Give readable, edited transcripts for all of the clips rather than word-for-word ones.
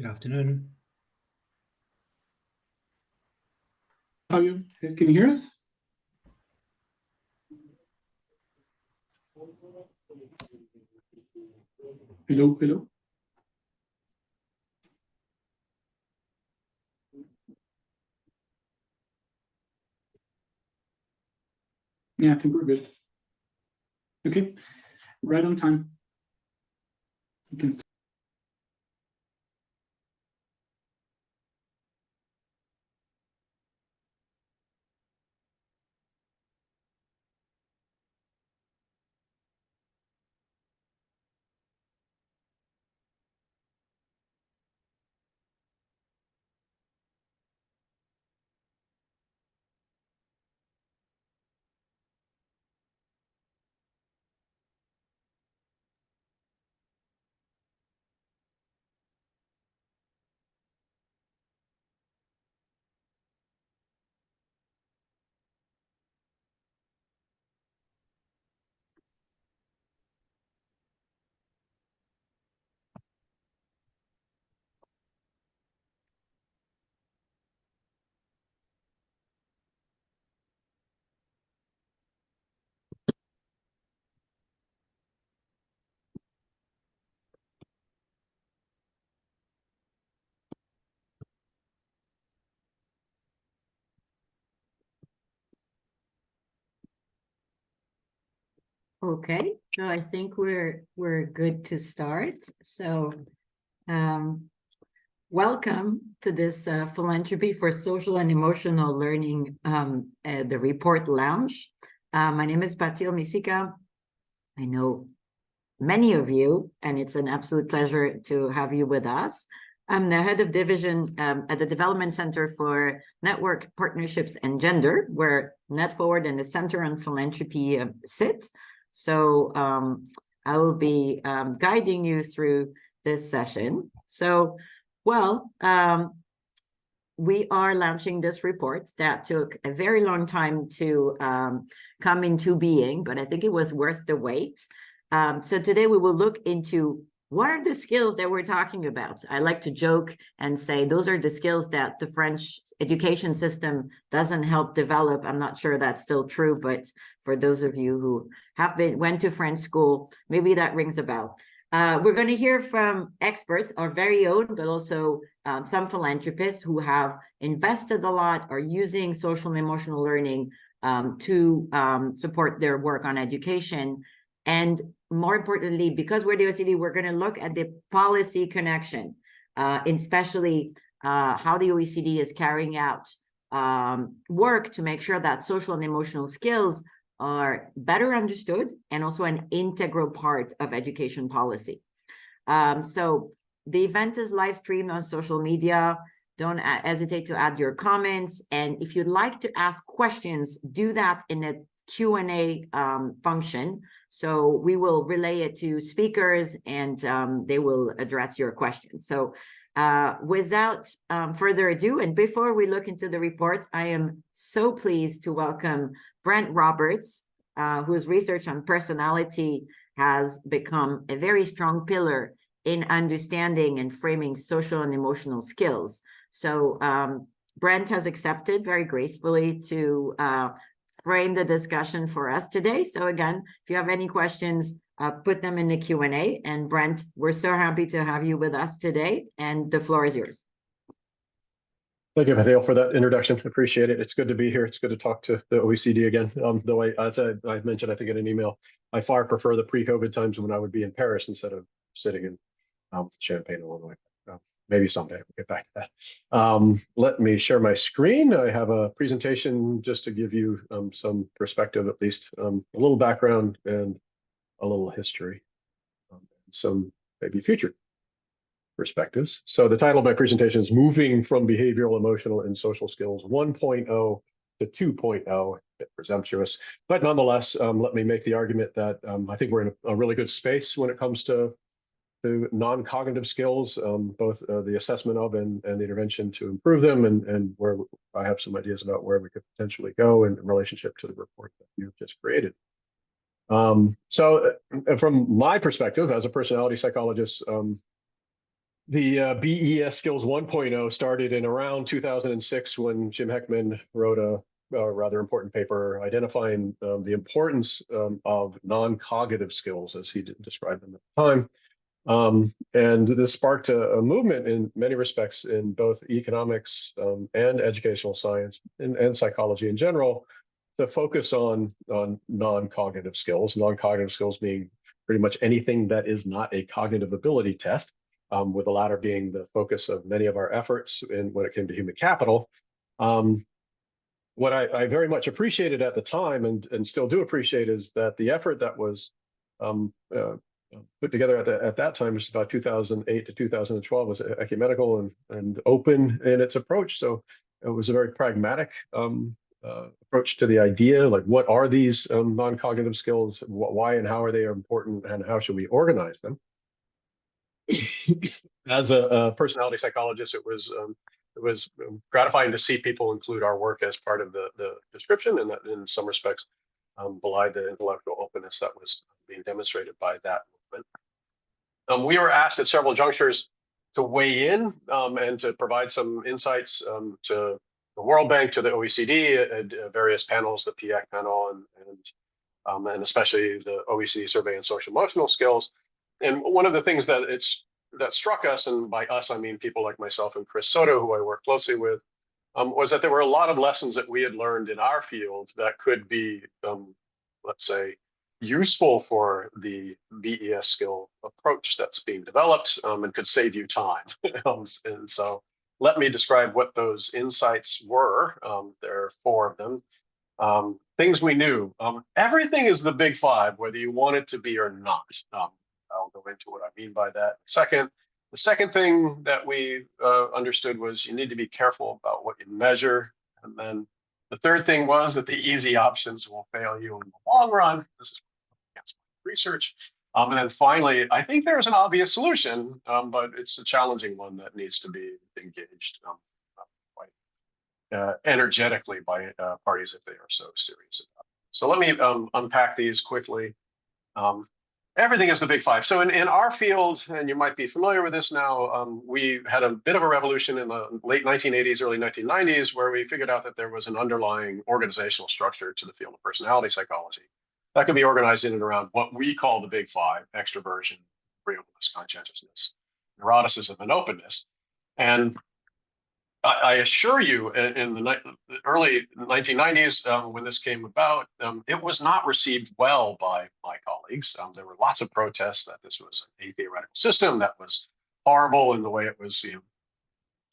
Good afternoon. Fabio, can you hear us? Hello, hello. Yeah, I think we're good. Okay, right on time. You can start. Okay, so I think we're good to start. So welcome to this Philanthropy for Social and Emotional Learning, the Report Lounge. My name is Patil Misika. I know many of you, and it's an absolute pleasure to have you with us. I'm the head of division at the Development Center for Network Partnerships and Gender, where NetForward and the Center on Philanthropy sit. So I will be guiding you through this session. So, well, we are launching this report that took a very long time to come into being, but I think it was worth the wait. So today we will look into what are the skills that we're talking about. I like to joke and say those are the skills that the French education system doesn't help develop. I'm not sure that's still true, but for those of you who went to French school, maybe that rings a bell. We're going to hear from experts, our very own, but also some philanthropists who have invested a lot, are using social and emotional learning to support their work on education. And more importantly, because we're the OECD, we're going to look at the policy connection, especially how the OECD is carrying out work to make sure that social and emotional skills are better understood and also an integral part of education policy. So the event is live streamed on social media. Don't hesitate to add your comments. And if you'd like to ask questions, do that in a Q&A function. So we will relay it to speakers and they will address your questions. So without further ado, and before we look into the report, I am so pleased to welcome Brent Roberts, whose research on personality has become a very strong pillar in understanding and framing social and emotional skills. So Brent has accepted very gracefully to frame the discussion for us today. So again, if you have any questions, put them in the Q&A. And Brent, we're so happy to have you with us today, and the floor is yours. Thank you, Patil, for that introduction. Appreciate it. It's good to be here. It's good to talk to the OECD again. Though as I mentioned, I think in an email, I far prefer the pre-COVID times when I would be in Paris instead of sitting in Champagne along the way. Maybe someday we'll get back to that. Let me share my screen. I have a presentation just to give you some perspective, at least a little background and a little history, and some maybe future perspectives. So the title of my presentation is Moving from Behavioral, Emotional, and Social Skills 1.0 to 2.0, a bit presumptuous. But nonetheless, let me make the argument that I think we're in a really good space when it comes to non-cognitive skills, both the assessment of and the intervention to improve them, and where I have some ideas about where we could potentially go in relationship to the report that you've just created. So from my perspective as a personality psychologist, The BES Skills 1.0 started in around 2006 when Jim Heckman wrote a rather important paper identifying the importance of non-cognitive skills, as he described them at the time. And this sparked a movement in many respects in both economics and educational science and psychology in general to focus on non-cognitive skills being pretty much anything that is not a cognitive ability test, with the latter being the focus of many of our efforts when it came to human capital. What I very much appreciated at the time and still do appreciate is that the effort that was put together at that time, which is about 2008 to 2012, was ecumenical and open in its approach. So it was a very pragmatic approach to the idea, like what are these non-cognitive skills, why and how are they important, and how should we organize them? As a personality psychologist, it was gratifying to see people include our work as part of the description, and that in some respects belied the intellectual openness that was being demonstrated by that movement. We were asked at several junctures to weigh in and to provide some insights to the World Bank, to the OECD, at various panels, the PIAC panel, and especially the OECD survey on social emotional skills. And one of the things that struck us, and by us I mean people like myself and Chris Soto, who I work closely with, was that there were a lot of lessons that we had learned in our field that could be, let's say, useful for the BES skill approach that's being developed, and could save you time. And so let me describe what those insights were. There are 4 of them. Things we knew. Everything is the big 5, whether you want it to be or not. I'll go into what I mean by that. The second thing that we understood was you need to be careful about what you measure. And then the third thing was that the easy options will fail you in the long run. This is research. And then finally, I think there's an obvious solution, but it's a challenging one that needs to be engaged quite energetically by parties if they are so serious about it. So let me unpack these quickly. Everything is the big 5. So in our field, and you might be familiar with this now, we had a bit of a revolution in the late 1980s, early 1990s, where we figured out that there was an underlying organizational structure to the field of personality psychology that could be organized in and around what we call the big 5: extroversion, agreeableness, conscientiousness, neuroticism, and openness. And I assure you, in the early 1990s, when this came about, it was not received well by my colleagues. There were lots of protests that this was a theoretical system that was horrible in the way it was,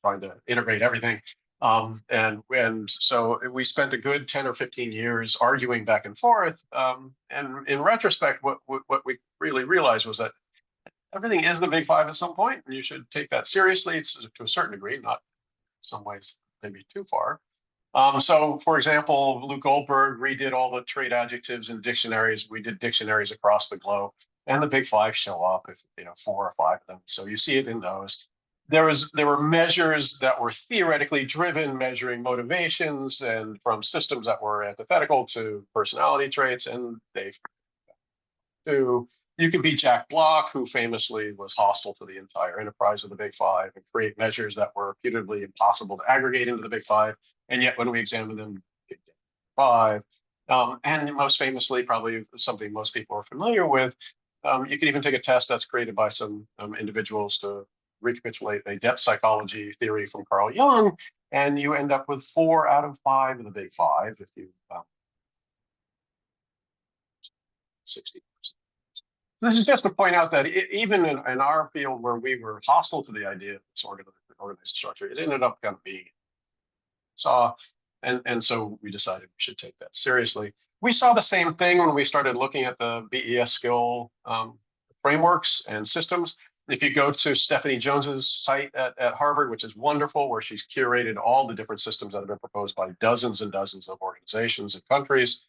trying to integrate everything. And so we spent a good 10 or 15 years arguing back and forth. And in retrospect, what we really realized was that everything is the big 5 at some point, and you should take that seriously to a certain degree, not some ways maybe too far. So, for example, Luke Goldberg redid all the trait adjectives in dictionaries. We did dictionaries across the globe, and the big 5 show up, if 4 or 5 of them. So you see it in those. There were measures that were theoretically driven, measuring motivations, and from systems that were antithetical to personality traits, and they do. You could be Jack Block, who famously was hostile to the entire enterprise of the Big 5, and create measures that were reputedly impossible to aggregate into the Big 5. And yet, when we examine them, you get 5. And most famously, probably something most people are familiar with, you can even take a test that's created by some individuals to recapitulate a depth psychology theory from Carl Jung, and you end up with 4 out of 5 of the Big 5 if you 60%. This is just to point out that even in our field where we were hostile to the idea of this organized structure, it ended up kind of being and so we decided we should take that seriously. We saw the same thing when we started looking at the BES skill frameworks and systems. If you go to Stephanie Jones's site at Harvard, which is wonderful, where she's curated all the different systems that have been proposed by dozens and dozens of organizations and countries,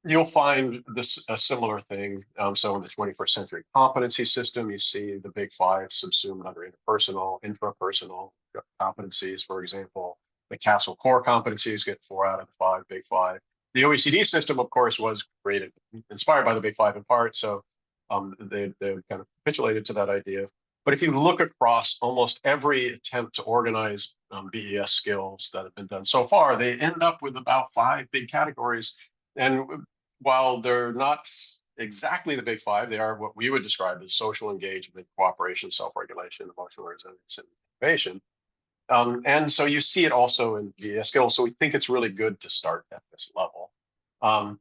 you'll find a similar thing. So in the 21st century competency system, you see the Big 5 subsumed under interpersonal, intrapersonal competencies, for example. The Castle core competencies get 4 out of the 5 Big 5. The OECD system, of course, was inspired by the Big 5 in part. So they kind of capitulated to that idea. But if you look across almost every attempt to organize BES skills that have been done so far, they end up with about 5 big categories. And while they're not exactly the big 5, they are what we would describe as social engagement, cooperation, self-regulation, emotional resilience, and innovation. And so you see it also in BES skills. So we think it's really good to start at this level.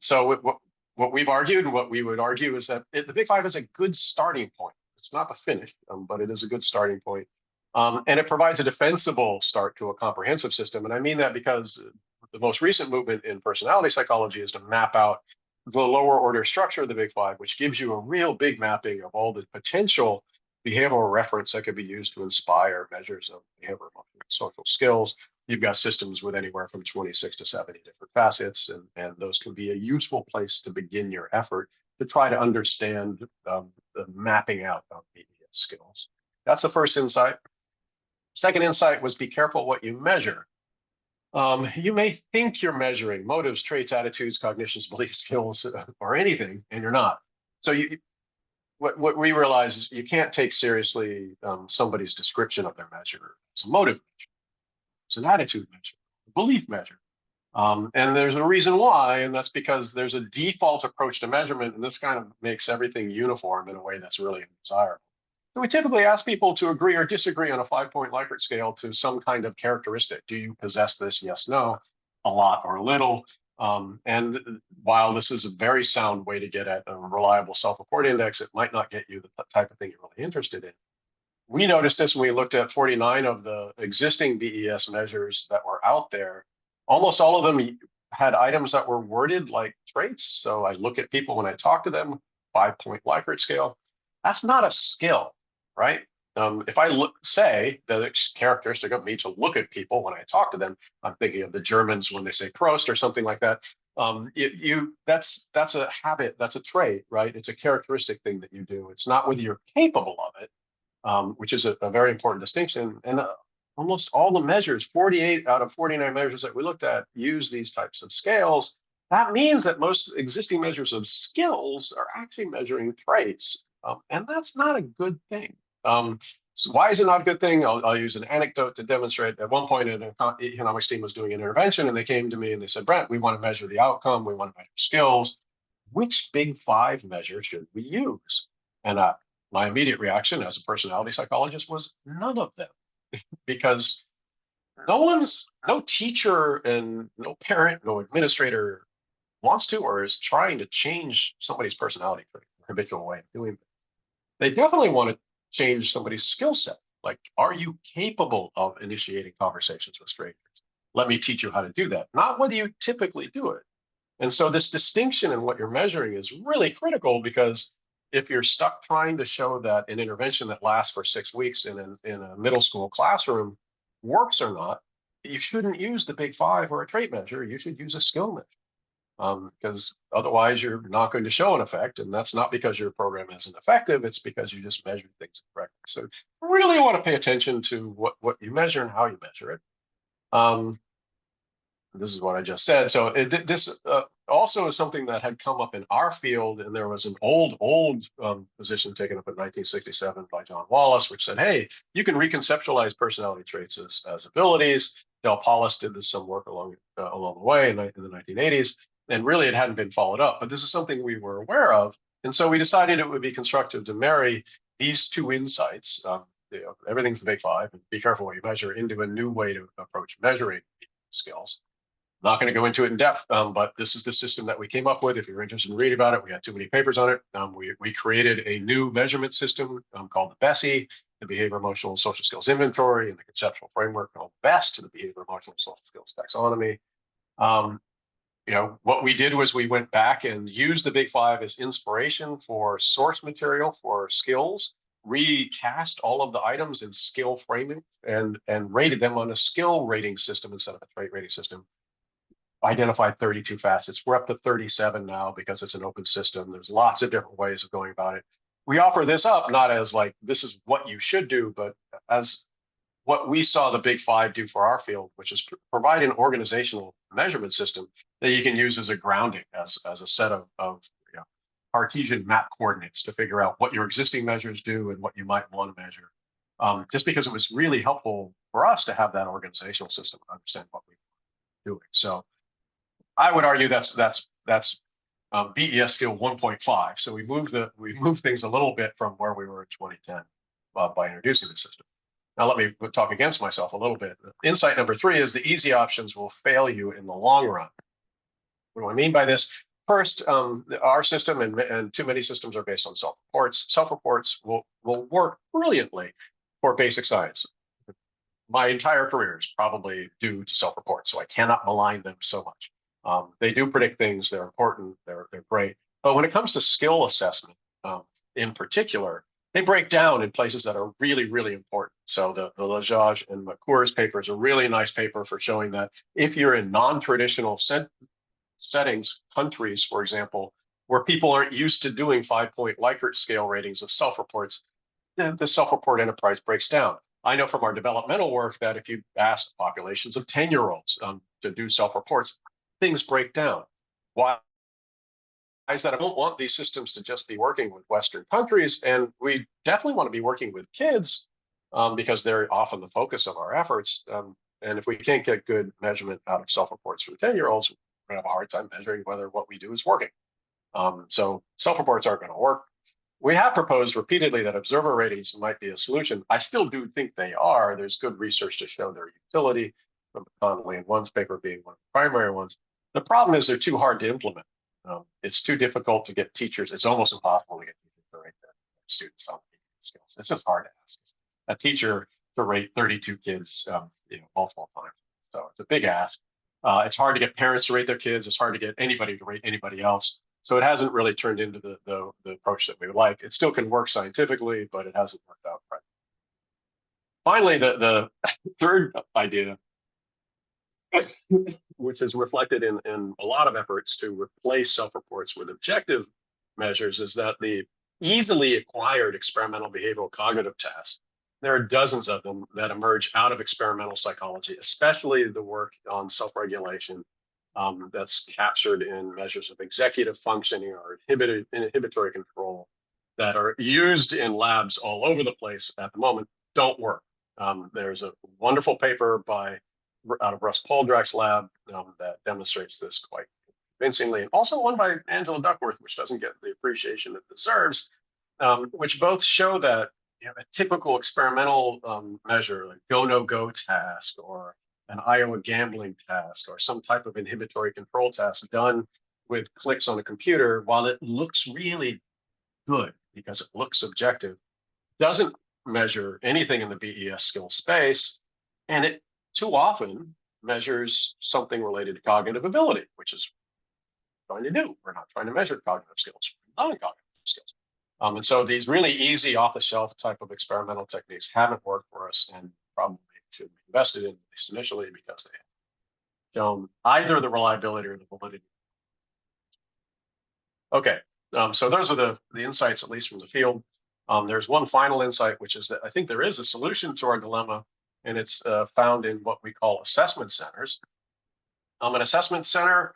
So what we've argued and what we would argue is that the Big 5 is a good starting point. It's not the finish, but it is a good starting point. And it provides a defensible start to a comprehensive system. And I mean that because the most recent movement in personality psychology is to map out the lower order structure of the Big 5, which gives you a real big mapping of all the potential behavioral reference that could be used to inspire measures of behavioral and social skills. You've got systems with anywhere from 26 to 70 different facets, and those can be a useful place to begin your effort to try to understand the mapping out of BES skills. That's the first insight. Second insight was be careful what you measure. You may think you're measuring motives, traits, attitudes, cognitions, beliefs, skills, or anything, and you're not. So what we realize is you can't take seriously somebody's description of their measure. It's a motive measure, it's an attitude measure, a belief measure. And there's a reason why, and that's because there's a default approach to measurement, and this kind of makes everything uniform in a way that's really undesirable. So we typically ask people to agree or disagree on a 5-point Likert scale to some kind of characteristic. Do you possess this? Yes, no, a lot or a little. And while this is a very sound way to get at a reliable self-report index, it might not get you the type of thing you're really interested in. We noticed this when we looked at 49 of the existing BES measures that were out there. Almost all of them had items that were worded like traits. So I look at people when I talk to them, 5-point Likert scale. That's not a skill, right? If I say that it's characteristic of me to look at people when I talk to them, I'm thinking of the Germans when they say Prost or something like that. That's a habit, that's a trait, right? It's a characteristic thing that you do. It's not whether you're capable of it, which is a very important distinction. And almost all the measures, 48 out of 49 measures that we looked at, use these types of scales. That means that most existing measures of skills are actually measuring traits, and that's not a good thing. So why is it not a good thing? I'll use an anecdote to demonstrate. At one point, an economics team was doing an intervention, and they came to me and they said, Brent, we want to measure the outcome. We want to measure skills. Which Big 5 measure should we use? And my immediate reaction as a personality psychologist was none of them, because no teacher and no parent, no administrator wants to or is trying to change somebody's personality for a habitual way of doing it. They definitely want to change somebody's skill set. Like, are you capable of initiating conversations with strangers? Let me teach you how to do that. Not whether you typically do it. And so this distinction in what you're measuring is really critical, because if you're stuck trying to show that an intervention that lasts for 6 weeks in a middle school classroom works or not, you shouldn't use the Big 5 or a trait measure. You should use a skill measure. Because otherwise you're not going to show an effect, and that's not because your program isn't effective, it's because you just measured things incorrectly. So really want to pay attention to what you measure and how you measure it. This is what I just said. So this also is something that had come up in our field, and there was an old position taken up in 1967 by John Wallace, which said, hey, you can reconceptualize personality traits as abilities. Del Paulus did some work along the way in the 1980s. And really, it hadn't been followed up. But this is something we were aware of. And so we decided it would be constructive to marry these two insights, everything's the Big 5, and be careful what you measure, into a new way to approach measuring skills. I'm not going to go into it in depth, but this is the system that we came up with. If you're interested in reading about it, we had too many papers on it. We created a new measurement system called the BESI, the Behavior, Emotional, and Social Skills Inventory, and the conceptual framework called BEST, the Behavior, Emotional, and Social Skills Taxonomy. What we did was we went back and used the Big 5 as inspiration for source material for skills, recast all of the items in skill framing, and rated them on a skill rating system instead of a trait rating system. Identified 32 facets. We're up to 37 now because it's an open system. There's lots of different ways of going about it. We offer this up not as like, this is what you should do, but as what we saw the Big 5 do for our field, which is provide an organizational measurement system that you can use as a grounding, as a set of Cartesian map coordinates to figure out what your existing measures do and what you might want to measure. Just because it was really helpful for us to have that organizational system to understand what we were doing. So I would argue that's BES skill 1.5. So we moved things a little bit from where we were in 2010 by introducing the system. Now let me talk against myself a little bit. Insight number 3 is the easy options will fail you in the long run. What do I mean by this? First, our system and too many systems are based on self-reports. Self-reports will work brilliantly for basic science. My entire career is probably due to self-reports, so I cannot malign them so much. They do predict things, they're important, they're great. But when it comes to skill assessment, in particular, they break down in places that are really, really important. So the Lajaj and McClure's paper is a really nice paper for showing that if you're in non-traditional settings, countries, for example, where people aren't used to doing 5-point Likert scale ratings of self-reports, the self-report enterprise breaks down. I know from our developmental work that if you ask populations of 10-year-olds to do self-reports, things break down. Why is that? I don't want these systems to just be working with Western countries, and we definitely want to be working with kids because they're often the focus of our efforts. And if we can't get good measurement out of self-reports for the 10-year-olds, we're going to have a hard time measuring whether what we do is working. So self-reports aren't going to work. We have proposed repeatedly that observer ratings might be a solution. I still do think they are. There's good research to show their utility, from Connolly and One's paper being one of the primary ones. The problem is they're too hard to implement. It's too difficult to get teachers. It's almost impossible to get teachers to rate their students on skills. It's just hard to ask a teacher to rate 32 kids multiple times. So it's a big ask. It's hard to get parents to rate their kids. It's hard to get anybody to rate anybody else. So it hasn't really turned into the approach that we would like. It still can work scientifically, but it hasn't worked out right. Finally, the third idea, which is reflected in a lot of efforts to replace self-reports with objective measures, is that the easily acquired experimental behavioral cognitive tests, there are dozens of them that emerge out of experimental psychology, especially the work on self-regulation that's captured in measures of executive functioning or inhibitory control that are used in labs all over the place at the moment, don't work. There's a wonderful paper out of Russ Poldrack's lab that demonstrates this quite convincingly, and also one by Angela Duckworth, which doesn't get the appreciation it deserves, which both show that a typical experimental measure, like go-no-go task or an Iowa gambling task or some type of inhibitory control task done with clicks on a computer, while it looks really good because it looks objective, doesn't measure anything in the BES skill space, and it too often measures something related to cognitive ability, which is what we're trying to do. We're not trying to measure cognitive skills, non-cognitive skills. And so these really easy off-the-shelf type of experimental techniques haven't worked for us and probably should be invested in, at least initially, because they have shown either the reliability or the validity. Okay, so those are the insights, at least from the field. There's one final insight, which is that I think there is a solution to our dilemma, and it's found in what we call assessment centers. An assessment center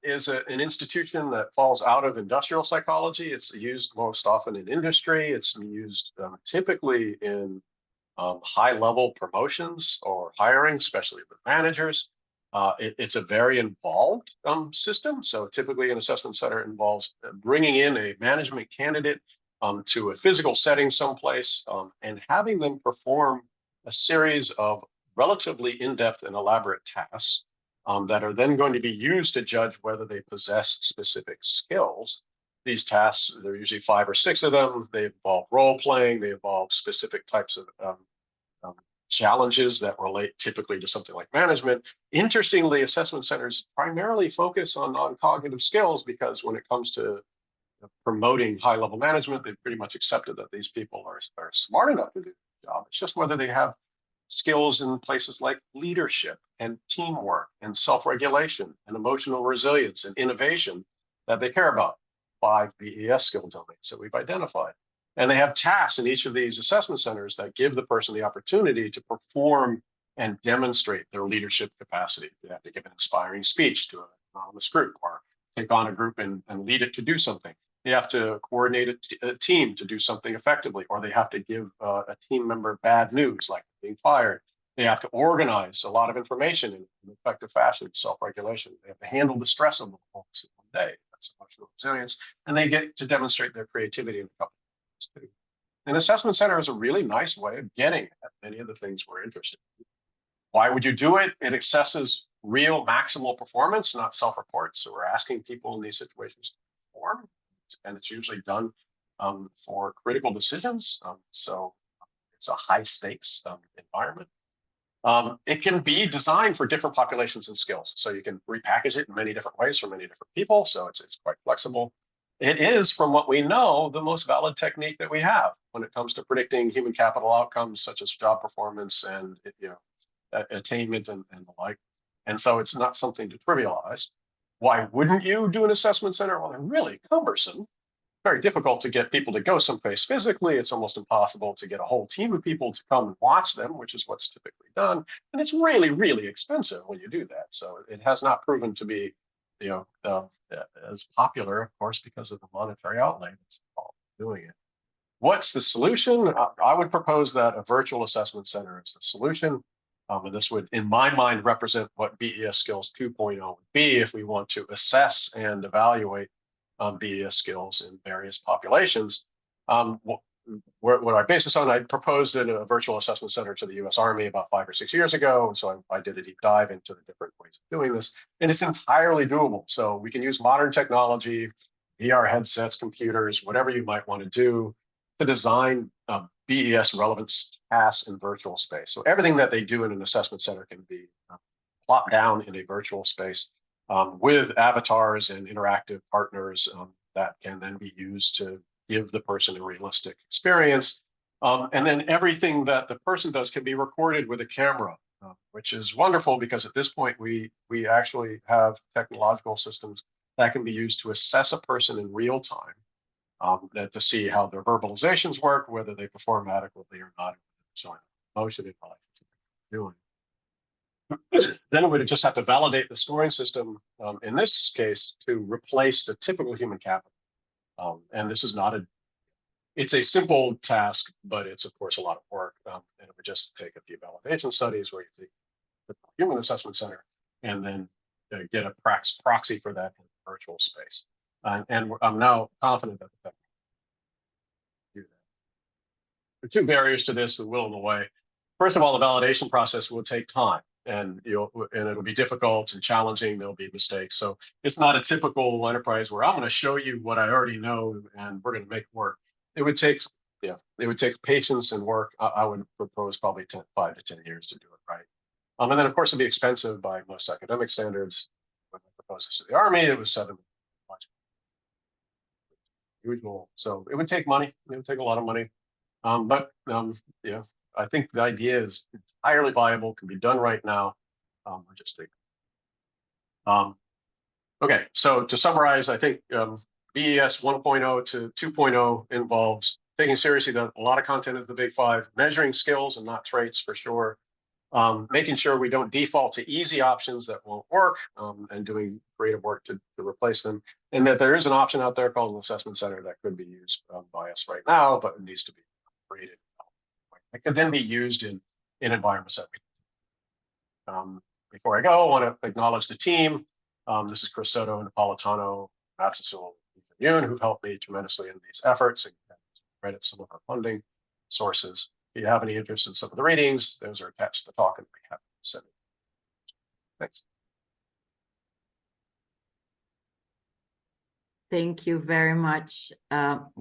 is an institution that falls out of industrial psychology. It's used most often in industry. It's used typically in high-level promotions or hiring, especially with managers. It's a very involved system. So typically an assessment center involves bringing in a management candidate to a physical setting someplace and having them perform a series of relatively in-depth and elaborate tasks that are then going to be used to judge whether they possess specific skills. These tasks, there are usually 5 or 6 of them. They involve role playing. They involve specific types of challenges that relate typically to something like management. Interestingly, assessment centers primarily focus on non-cognitive skills because when it comes to promoting high-level management, they've pretty much accepted that these people are smart enough to do the job. It's just whether they have skills in places like leadership and teamwork and self-regulation and emotional resilience and innovation that they care about. 5 BES skill domains that we've identified. And they have tasks in each of these assessment centers that give the person the opportunity to perform and demonstrate their leadership capacity. They have to give an inspiring speech to an anonymous group or take on a group and lead it to do something. They have to coordinate a team to do something effectively, or they have to give a team member bad news, like being fired. They have to organize a lot of information in an effective fashion, self-regulation. They have to handle the stress of the whole in one day. That's emotional resilience. And they get to demonstrate their creativity in a couple of ways. An assessment center is a really nice way of getting at many of the things we're interested in. Why would you do it? It assesses real maximal performance, not self-reports. So we're asking people in these situations to perform, and it's usually done for critical decisions. So it's a high stakes environment. It can be designed for different populations and skills. So you can repackage it in many different ways for many different people. So it's quite flexible. It is, from what we know, the most valid technique that we have when it comes to predicting human capital outcomes, such as job performance and attainment and the like. And so it's not something to trivialize. Why wouldn't you do an assessment center? Well, they're really cumbersome. Very difficult to get people to go someplace physically. It's almost impossible to get a whole team of people to come and watch them, which is what's typically done. And it's really, really expensive when you do that. So it has not proven to be, as popular, of course, because of the monetary outlay that's involved in doing it. What's the solution? I would propose that a virtual assessment center is the solution. And this would, in my mind, represent what BES Skills 2.0 would be if we want to assess and evaluate BES skills in various populations. What I base this on, I proposed in a virtual assessment center to the US Army about 5 or 6 years ago. And so I did a deep dive into the different ways of doing this. And it's entirely doable. So we can use modern technology, VR headsets, computers, whatever you might want to do to design BES relevant tasks in virtual space. So everything that they do in an assessment center can be plopped down in a virtual space with avatars and interactive partners that can then be used to give the person a realistic experience. And then everything that the person does can be recorded with a camera, which is wonderful because at this point we actually have technological systems that can be used to assess a person in real time. To see how their verbalizations work, whether they perform adequately or not, so motion in relation to what they're doing. Then we would just have to validate the scoring system, in this case, to replace the typical human capital. And this is not it's a simple task, but it's of course a lot of work. And it would just take a few validation studies where you take the human assessment center and then get a proxy for that in a virtual space. And I'm now confident that the technology can do that. There are two barriers to this that will in the way. First of all, the validation process will take time, and it'll be difficult and challenging. There'll be mistakes. So it's not a typical enterprise where I'm going to show you what I already know and we're going to make it work. It would take patience and work. I would propose probably 5 to 10 years to do it right. And then of course it'd be expensive by most academic standards. When I proposed this to the Army, it was $7 usual. So it would take money. It would take a lot of money. But I think the idea is entirely viable, can be done right now. We're just taking. Okay, so to summarize, I think BES 1.0 to 2.0 involves taking seriously that a lot of content is the big five, measuring skills and not traits for sure. Making sure we don't default to easy options that won't work, and doing creative work to replace them, and that there is an option out there called an assessment center that could be used by us right now, but it needs to be created. It could then be used in environments that we. Before I go, I want to acknowledge the team. This is Chris Soto, Napolitano, Matsusil, and Yoon, who've helped me tremendously in these efforts and credit some of our funding sources. If you have any interest in some of the readings, those are attached to the talk and we have to send it. Thanks. Thank you very much,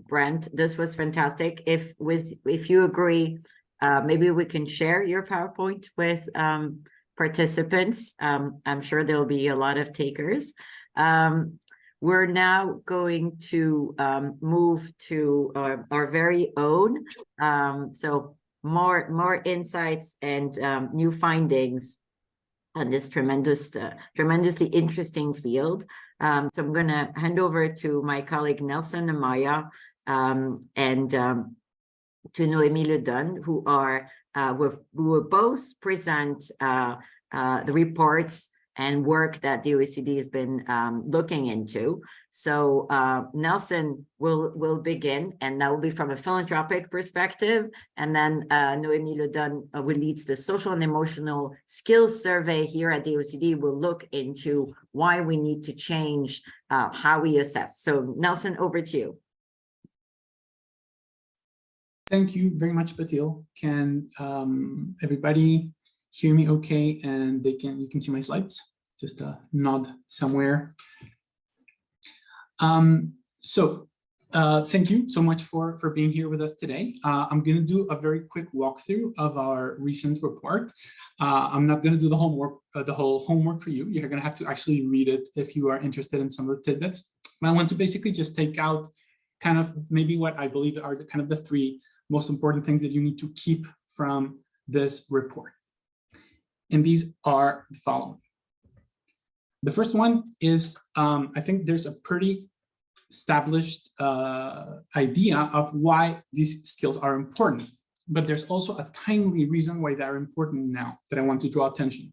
Brent. This was fantastic. If you agree, maybe we can share your PowerPoint with participants. I'm sure there'll be a lot of takers. We're now going to move to our very own. So more insights and new findings on this tremendously interesting field. So I'm going to hand over to my colleague Nelson Amaya and to Noémie Ledun, who will both present the reports and work that the OECD has been looking into. So Nelson will begin, and that will be from a philanthropic perspective. And then Noémie Ledon, who leads the social and emotional skills survey here at the OECD, will look into why we need to change how we assess. So Nelson, over to you. Thank you very much, Patil. Can everybody hear me okay? And you can see my slides? Just a nod somewhere. Thank you so much for being here with us today. I'm going to do a very quick walkthrough of our recent report. I'm not going to do the whole homework for you. You're going to have to actually read it if you are interested in some of the tidbits. But I want to basically just take out kind of maybe what I believe are the three most important things that you need to keep from this report. And these are the following. The first one is, I think there's a pretty established idea of why these skills are important, but there's also a timely reason why they're important now that I want to draw attention.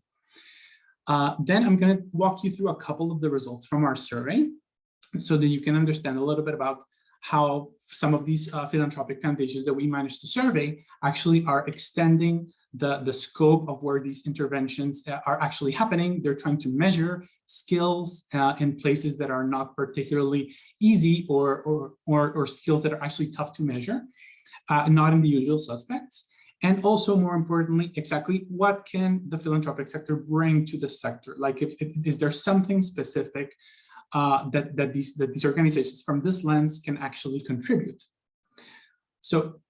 Then I'm going to walk you through a couple of the results from our survey so that you can understand a little bit about how some of these philanthropic foundations that we managed to survey actually are extending the scope of where these interventions are actually happening. They're trying to measure skills in places that are not particularly easy or skills that are actually tough to measure, not in the usual suspects. And also, more importantly, exactly what can the philanthropic sector bring to the sector? Like, is there something specific that these organizations from this lens can actually contribute? So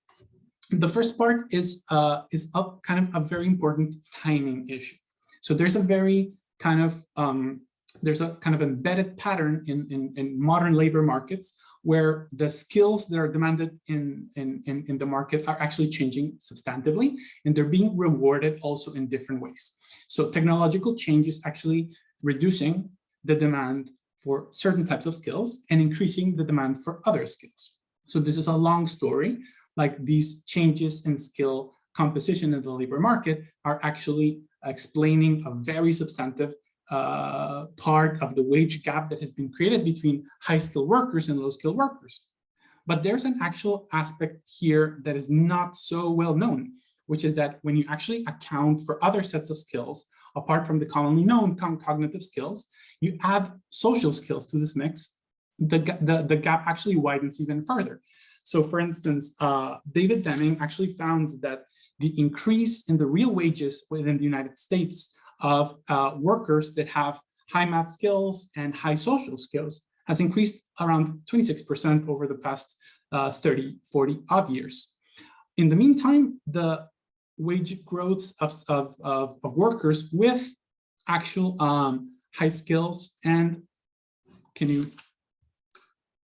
the first part is kind of a very important timing issue. So there's a very kind of embedded pattern in modern labor markets where the skills that are demanded in the market are actually changing substantively, and they're being rewarded also in different ways. So technological change is actually reducing the demand for certain types of skills and increasing the demand for other skills. So this is a long story. Like, these changes in skill composition in the labor market are actually explaining a very substantive part of the wage gap that has been created between high-skilled workers and low-skilled workers. But there's an actual aspect here that is not so well known, which is that when you actually account for other sets of skills, apart from the commonly known cognitive skills, you add social skills to this mix, the gap actually widens even further. So for instance, David Deming actually found that the increase in the real wages within the United States of workers that have high math skills and high social skills has increased around 26% over the past 30, 40 odd years. In the meantime, the wage growth of workers with actual high skills and can you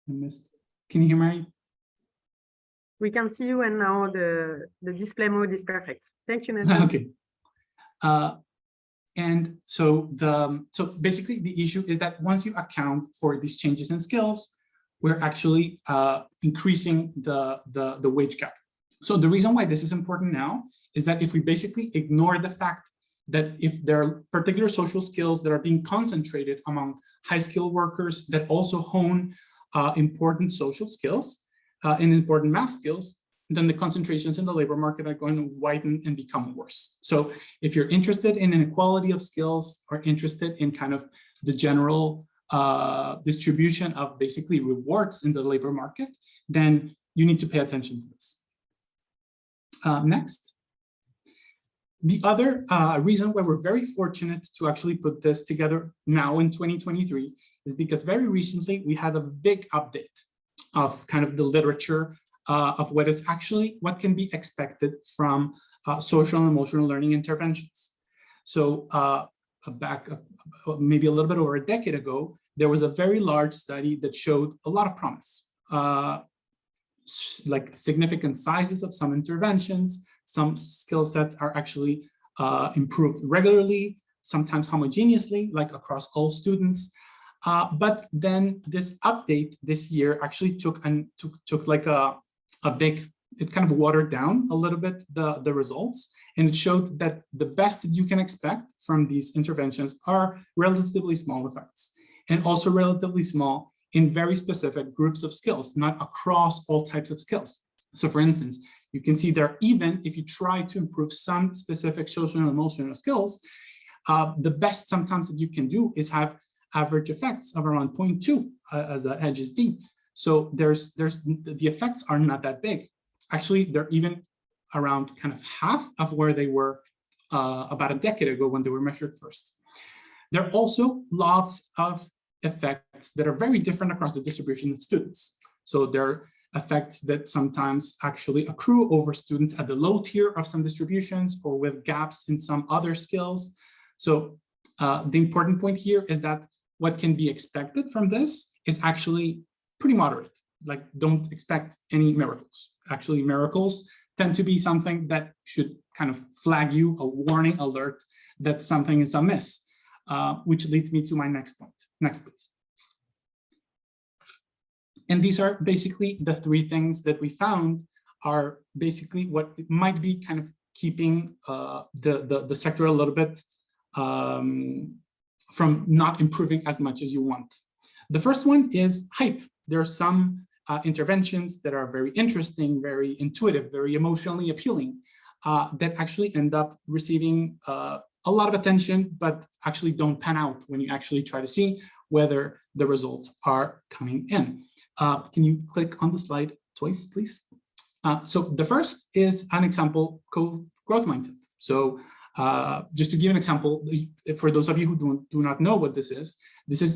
hear me? We can see you, and now the display mode is perfect. Thank you, Nathan. Okay. And so basically the issue is that once you account for these changes in skills, we're actually increasing the wage gap. So the reason why this is important now is that if we basically ignore the fact that if there are particular social skills that are being concentrated among high-skilled workers that also hone important social skills and important math skills, then the concentrations in the labor market are going to widen and become worse. So if you're interested in inequality of skills or interested in kind of the general distribution of basically rewards in the labor market, then you need to pay attention to this. Next. The other reason why we're very fortunate to actually put this together now in 2023 is because very recently we had a big update of kind of the literature of what can be expected from social and emotional learning interventions. So back maybe a little bit over a decade ago, there was a very large study that showed a lot of promise, like significant sizes of some interventions. Some skill sets are actually improved regularly, sometimes homogeneously, like across all students. But then this update this year actually took like a big it kind of watered down a little bit the results, and it showed that the best that you can expect from these interventions are relatively small effects, and also relatively small in very specific groups of skills, not across all types of skills. So for instance, you can see there, even if you try to improve some specific social and emotional skills, the best sometimes that you can do is have average effects of around 0.2 as a edge is deep. So the effects are not that big. Actually, they're even around kind of half of where they were about a decade ago when they were measured first. There are also lots of effects that are very different across the distribution of students. So there are effects that sometimes actually accrue over students at the low tier of some distributions or with gaps in some other skills. So the important point here is that what can be expected from this is actually pretty moderate. Like, don't expect any miracles. Actually, miracles tend to be something that should kind of flag you a warning alert that something is amiss, which leads me to my next point. Next, please. And these are basically the three things that we found are basically what might be kind of keeping the sector a little bit from not improving as much as you want. The first one is hype. There are some interventions that are very interesting, very intuitive, very emotionally appealing, that actually end up receiving a lot of attention, but actually don't pan out when you actually try to see whether the results are coming in. Can you click on the slide twice, please? So the first is an example called growth mindset. So just to give an example, for those of you who do not know what this is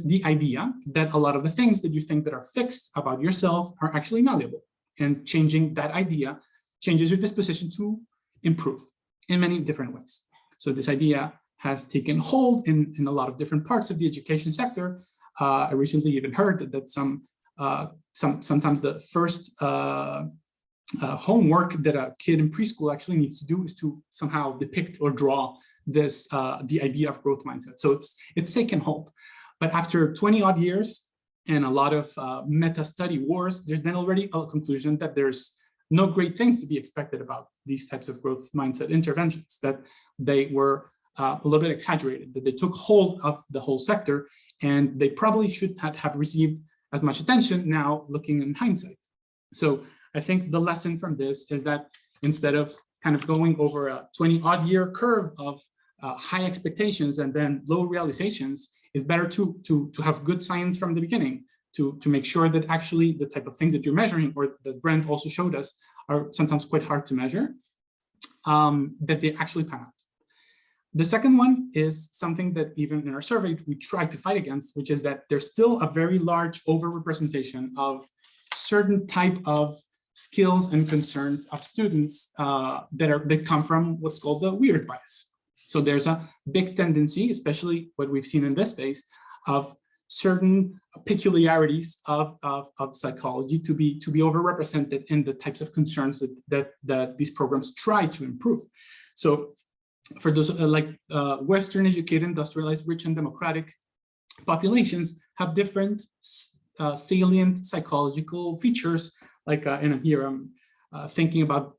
the idea that a lot of the things that you think that are fixed about yourself are actually malleable, and changing that idea changes your disposition to improve in many different ways. So this idea has taken hold in a lot of different parts of the education sector. I recently even heard that sometimes the first homework that a kid in preschool actually needs to do is to somehow depict or draw this the idea of growth mindset. So it's taken hold. But after 20 odd years and a lot of meta study wars, there's been already a conclusion that there's no great things to be expected about these types of growth mindset interventions, that they were a little bit exaggerated, that they took hold of the whole sector, and they probably should have received as much attention now looking in hindsight. So I think the lesson from this is that instead of kind of going over a 20 odd year curve of high expectations and then low realizations, it's better to have good science from the beginning, to make sure that actually the type of things that you're measuring, or that Brent also showed us, are sometimes quite hard to measure, that they actually pan out. The second one is something that even in our survey we tried to fight against, which is that there's still a very large overrepresentation of certain type of skills and concerns of students that come from what's called the weird bias. So there's a big tendency, especially what we've seen in this space, of certain peculiarities of psychology to be overrepresented in the types of concerns that these programs try to improve. So for those Western educated, industrialized, rich and democratic populations have different salient psychological features. Like here I'm thinking about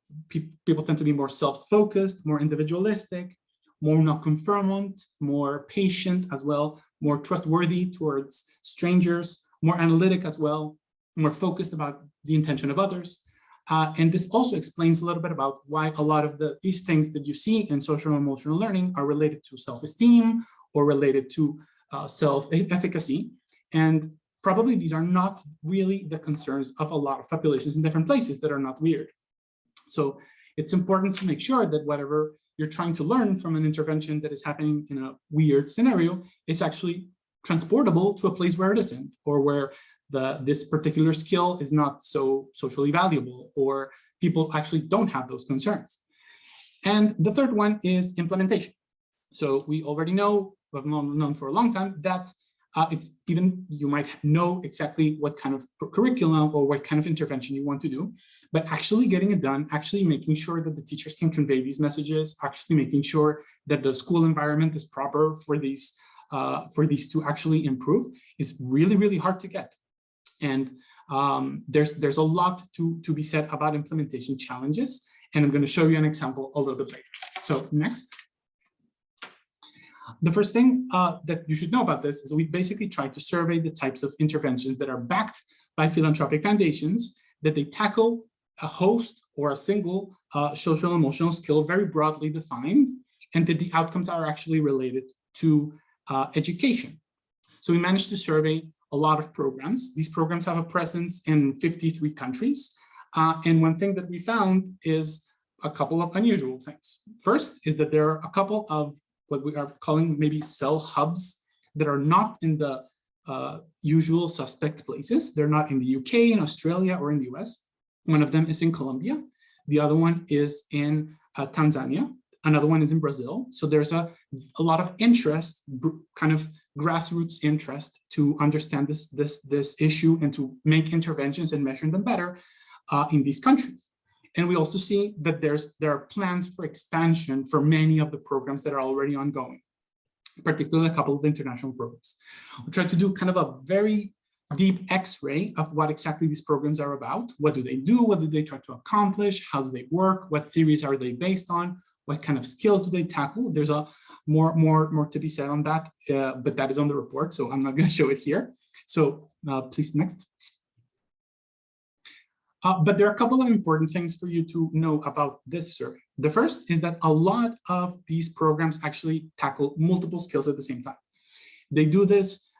people tend to be more self-focused, more individualistic, more non-conformant, more patient as well, more trustworthy towards strangers, more analytic as well, more focused about the intention of others. And this also explains a little bit about why a lot of these things that you see in social and emotional learning are related to self-esteem or related to self-efficacy. And probably these are not really the concerns of a lot of populations in different places that are not weird. So it's important to make sure that whatever you're trying to learn from an intervention that is happening in a weird scenario is actually transportable to a place where it isn't, or where this particular skill is not so socially valuable, or people actually don't have those concerns. And the third one is implementation. So we already know, we've known for a long time, that you might know exactly what kind of curriculum or what kind of intervention you want to do, but actually getting it done, actually making sure that the teachers can convey these messages, actually making sure that the school environment is proper for these to actually improve is really, really hard to get. And there's a lot to be said about implementation challenges, and I'm going to show you an example a little bit later. So next. The first thing that you should know about this is we basically try to survey the types of interventions that are backed by philanthropic foundations, that they tackle a host or a single social and emotional skill very broadly defined, and that the outcomes are actually related to education. So we managed to survey a lot of programs. These programs have a presence in 53 countries. And one thing that we found is a couple of unusual things. First is that there are a couple of what we are calling maybe cell hubs that are not in the usual suspect places. They're not in the UK, in Australia, or in the US. One of them is in Colombia. The other one is in Tanzania. Another one is in Brazil. So there's a lot of interest, kind of grassroots interest, to understand this issue and to make interventions and measure them better in these countries. And we also see that there are plans for expansion for many of the programs that are already ongoing, particularly a couple of international programs. We try to do kind of a very deep X-ray of what exactly these programs are about. What do they do? What do they try to accomplish? How do they work? What theories are they based on? What kind of skills do they tackle? There's a more to be said on that, but that is on the report, so I'm not going to show it here. So please, next. But there are a couple of important things for you to know about this survey. The first is that a lot of these programs actually tackle multiple skills at the same time. They do this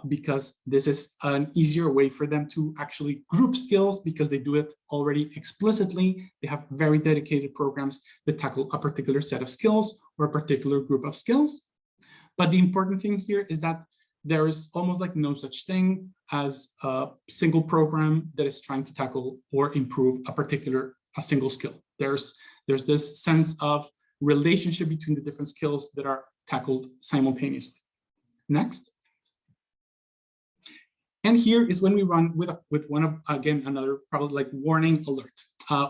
because this is an easier way for them to actually group skills, because they do it already explicitly. They have very dedicated programs that tackle a particular set of skills or a particular group of skills. But the important thing here is that there is almost like no such thing as a single program that is trying to tackle or improve a single skill. There's this sense of relationship between the different skills that are tackled simultaneously. Next. And here is when we run with one of, again, another probably like warning alert.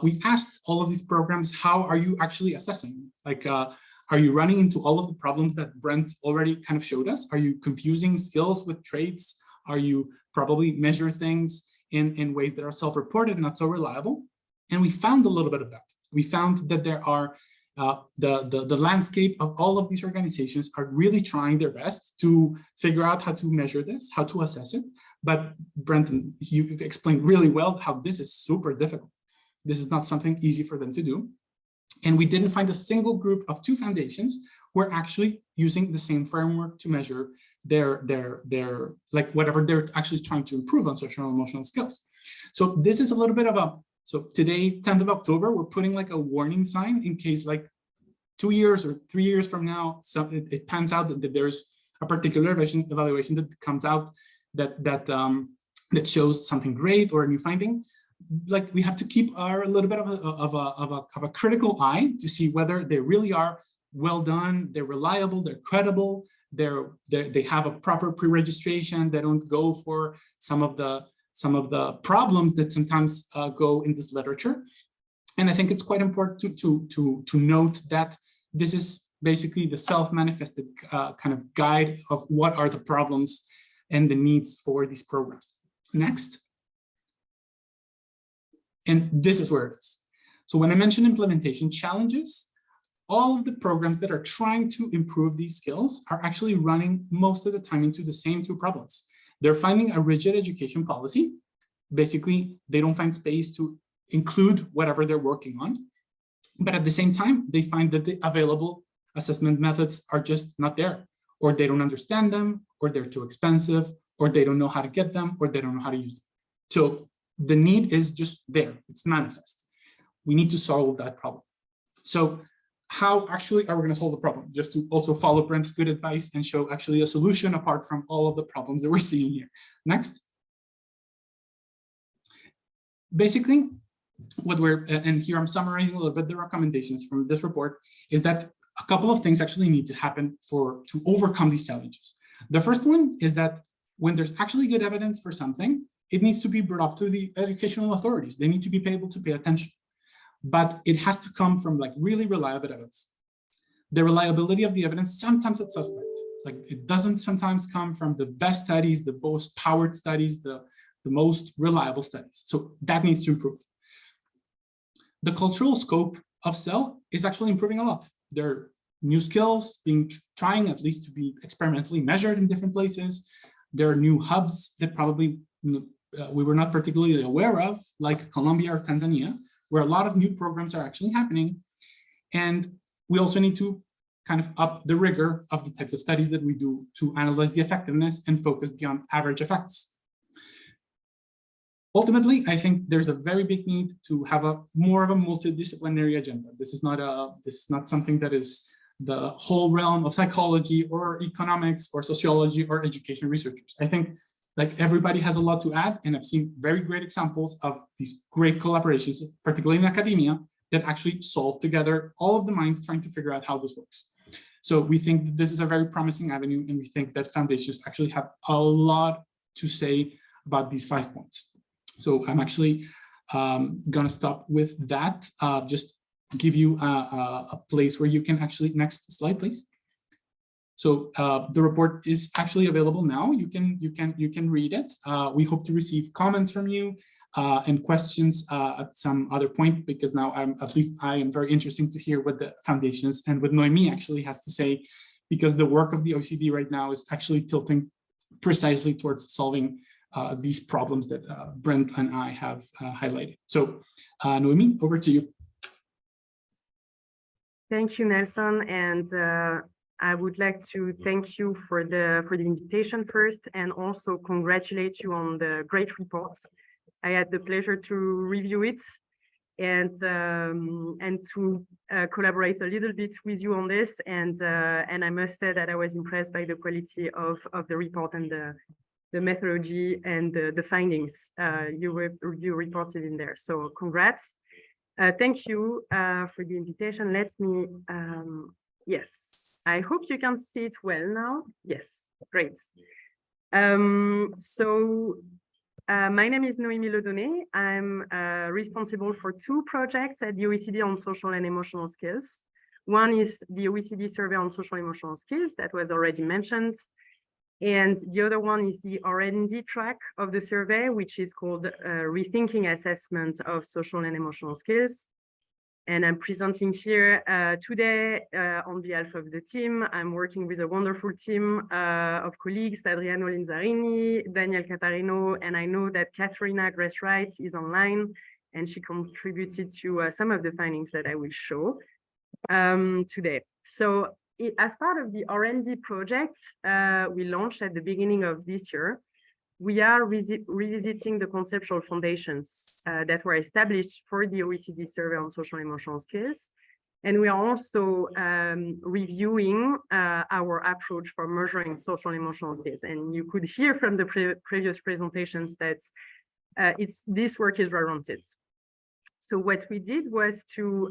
We asked all of these programs, how are you actually assessing? Like, are you running into all of the problems that Brent already kind of showed us? Are you confusing skills with traits? Are you probably measure things in ways that are self-reported and not so reliable? And we found a little bit of that. We found that there are the landscape of all of these organizations are really trying their best to figure out how to measure this, how to assess it. But Brenton, you explained really well how this is super difficult. This is not something easy for them to do. And we didn't find a single group of two foundations who are actually using the same framework to measure their like whatever they're actually trying to improve on social and emotional skills. So this is a little bit of a, so today, 10th of October, we're putting like a warning sign in case like 2 years or 3 years from now, it pans out that there's a particular evaluation that comes out that shows something great or a new finding. Like we have to keep a little bit of a critical eye to see whether they really are well done, they're reliable, they're credible, they have a proper pre-registration, they don't go for some of the problems that sometimes go in this literature. And I think it's quite important to note that this is basically the self-manifested kind of guide of what are the problems and the needs for these programs. Next. And this is where it is. So when I mention implementation challenges, all of the programs that are trying to improve these skills are actually running most of the time into the same two problems. They're finding a rigid education policy. Basically, they don't find space to include whatever they're working on. But at the same time, they find that the available assessment methods are just not there, or they don't understand them, or they're too expensive, or they don't know how to get them, or they don't know how to use them. So the need is just there, it's manifest. We need to solve that problem. So how actually are we going to solve the problem? Just to also follow Brent's good advice and show actually a solution apart from all of the problems that we're seeing here. Next. Basically, what we're, and here I'm summarizing a little bit the recommendations from this report, is that a couple of things actually need to happen to overcome these challenges. The first one is that when there's actually good evidence for something, it needs to be brought up to the educational authorities. They need to be able to pay attention. But it has to come from like really reliable evidence. The reliability of the evidence, sometimes it's suspect. Like it doesn't sometimes come from the best studies, the most powered studies, the the most reliable studies. So that needs to improve. The cultural scope of SEL is actually improving a lot. There are new skills trying at least to be experimentally measured in different places. There are new hubs that probably we were not particularly aware of, like Colombia or Tanzania, where a lot of new programs are actually happening. And we also need to kind of up the rigor of the types of studies that we do to analyze the effectiveness and focus beyond average effects. Ultimately, I think there's a very big need to have more of a multidisciplinary agenda. This is not something that is the whole realm of psychology or economics or sociology or education researchers. I think like everybody has a lot to add, and I've seen very great examples of these great collaborations, particularly in academia, that actually solve together all of the minds trying to figure out how this works. So we think that this is a very promising avenue, and we think that foundations actually have a lot to say about these 5 points. So I'm actually gonna stop with that. Just give you a place where you can actually, next slide, please. So the report is actually available now. You can read it. We hope to receive comments from you and questions at some other point, because now I am very interested to hear what the foundations and what Noemi actually has to say, because the work of the OECD right now is actually tilting precisely towards solving these problems that Brent and I have highlighted. So Noemi, over to you. Thank you, Nelson, and I would like to thank you for the invitation first, and also congratulate you on the great reports. I had the pleasure to review it and to collaborate a little bit with you on this, and I must say that I was impressed by the quality of the report and the methodology and the findings you reported in there. So congrats. Thank you for the invitation. Let me, yes, I hope you can see it well now. Yes, great. My name is Noémie Ledonné. I'm responsible for 2 projects at the OECD on social and emotional skills. One is the OECD survey on social and emotional skills that was already mentioned. And the other one is the R&D track of the survey, which is called Rethinking Assessment of Social and Emotional Skills. And I'm presenting here today on behalf of the team. I'm working with a wonderful team of colleagues, Adriano Linzarini, Daniel Catarino, and I know that Katharina Grace-Wright is online, and she contributed to some of the findings that I will show today. So as part of the R&D project we launched at the beginning of this year, we are revisiting the conceptual foundations that were established for the OECD survey on social and emotional skills. And we are also reviewing our approach for measuring social and emotional skills. And you could hear from the previous presentations that this work is warranted. So what we did was to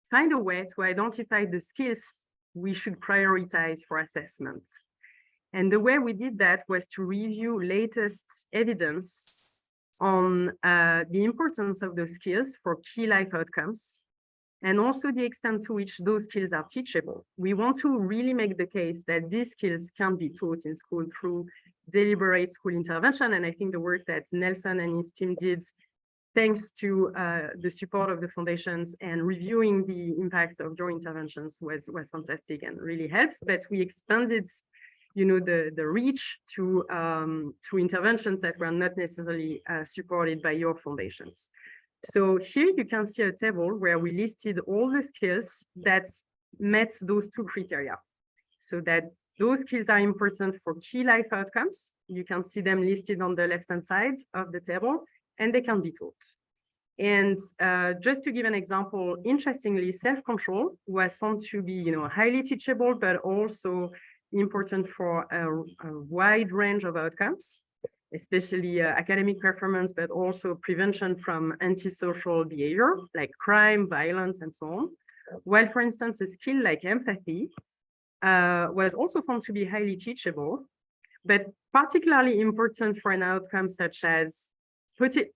find a way to identify the skills we should prioritize for assessments. And the way we did that was to review latest evidence on the importance of those skills for key life outcomes, and also the extent to which those skills are teachable. We want to really make the case that these skills can be taught in school through deliberate school intervention. And I think the work that Nelson and his team did, thanks to the support of the foundations and reviewing the impact of joint interventions, was fantastic and really helped. But we expanded, you know, the reach to interventions that were not necessarily supported by your foundations. So here you can see a table where we listed all the skills that met those 2 criteria. So that those skills are important for key life outcomes. You can see them listed on the left-hand side of the table, and they can be taught. And just to give an example, interestingly, self-control was found to be, you know, highly teachable, but also important for a wide range of outcomes, especially academic performance, but also prevention from antisocial behavior like crime, violence, and so on. While, for instance, a skill like empathy was also found to be highly teachable, but particularly important for an outcome such as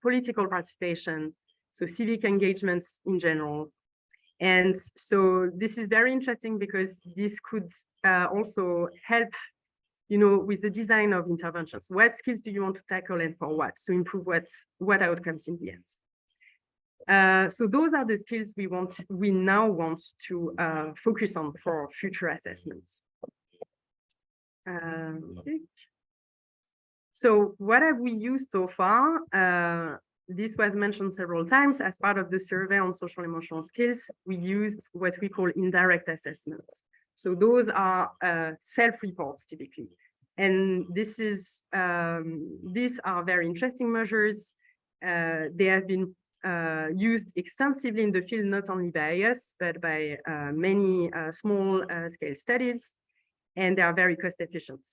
political participation, so civic engagements in general. And so this is very interesting because this could also help with the design of interventions. What skills do you want to tackle and for what? To improve what outcomes in the end. So those are the skills we now want to focus on for future assessments. So what have we used so far? This was mentioned several times as part of the survey on social emotional skills. We used what we call indirect assessments. So those are self-reports typically. And these are very interesting measures. They have been used extensively in the field, not only by us, but by many small scale studies, and they are very cost efficient.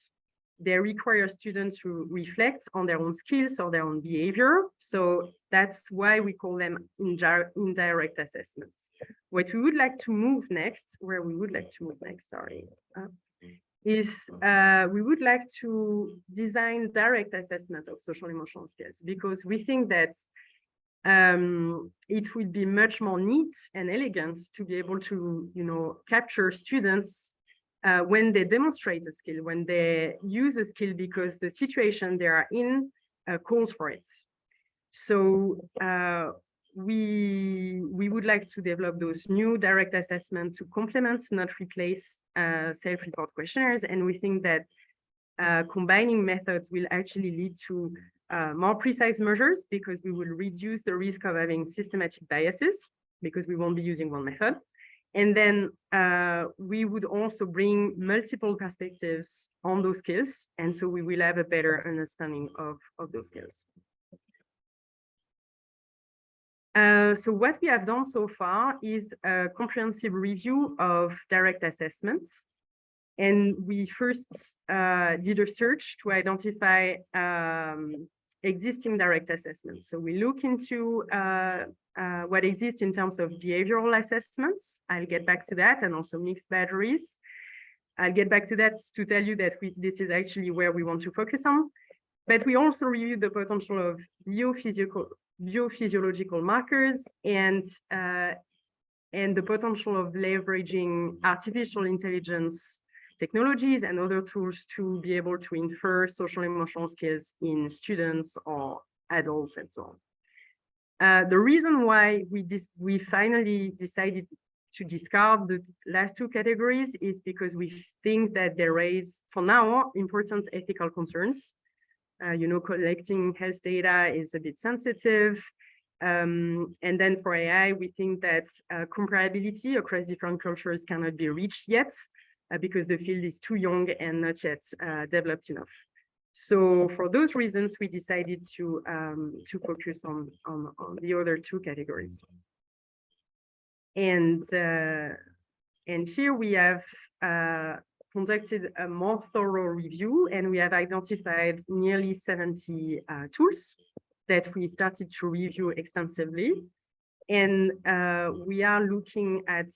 They require students to reflect on their own skills or their own behavior. So that's why we call them indirect assessments. What we would like to move next, is we would like to design direct assessment of social emotional skills, because we think that it would be much more neat and elegant to be able to, capture students when they demonstrate a skill, when they use a skill because the situation they are in calls for it. So we would like to develop those new direct assessments to complement, not replace self-report questionnaires. And we think that combining methods will actually lead to more precise measures, because we will reduce the risk of having systematic biases, because we won't be using one method. And then we would also bring multiple perspectives on those skills. And so we will have a better understanding of those skills. So what we have done so far is a comprehensive review of direct assessments. And we first did a search to identify existing direct assessments. So we look into what exists in terms of behavioral assessments. I'll get back to that, and also mixed batteries. I'll get back to that to tell you that this is actually where we want to focus on. But we also reviewed the potential of biophysiological markers and the potential of leveraging artificial intelligence technologies and other tools to be able to infer social emotional skills in students or adults and so on. The reason why we finally decided to discard the last two categories is because we think that they raise, for now, important ethical concerns. Collecting health data is a bit sensitive. And then for AI, we think that comparability across different cultures cannot be reached yet, because the field is too young and not yet developed enough. So for those reasons, we decided to focus on the other two categories. And here we have conducted a more thorough review, and we have identified nearly 70 tools that we started to review extensively. And we are looking at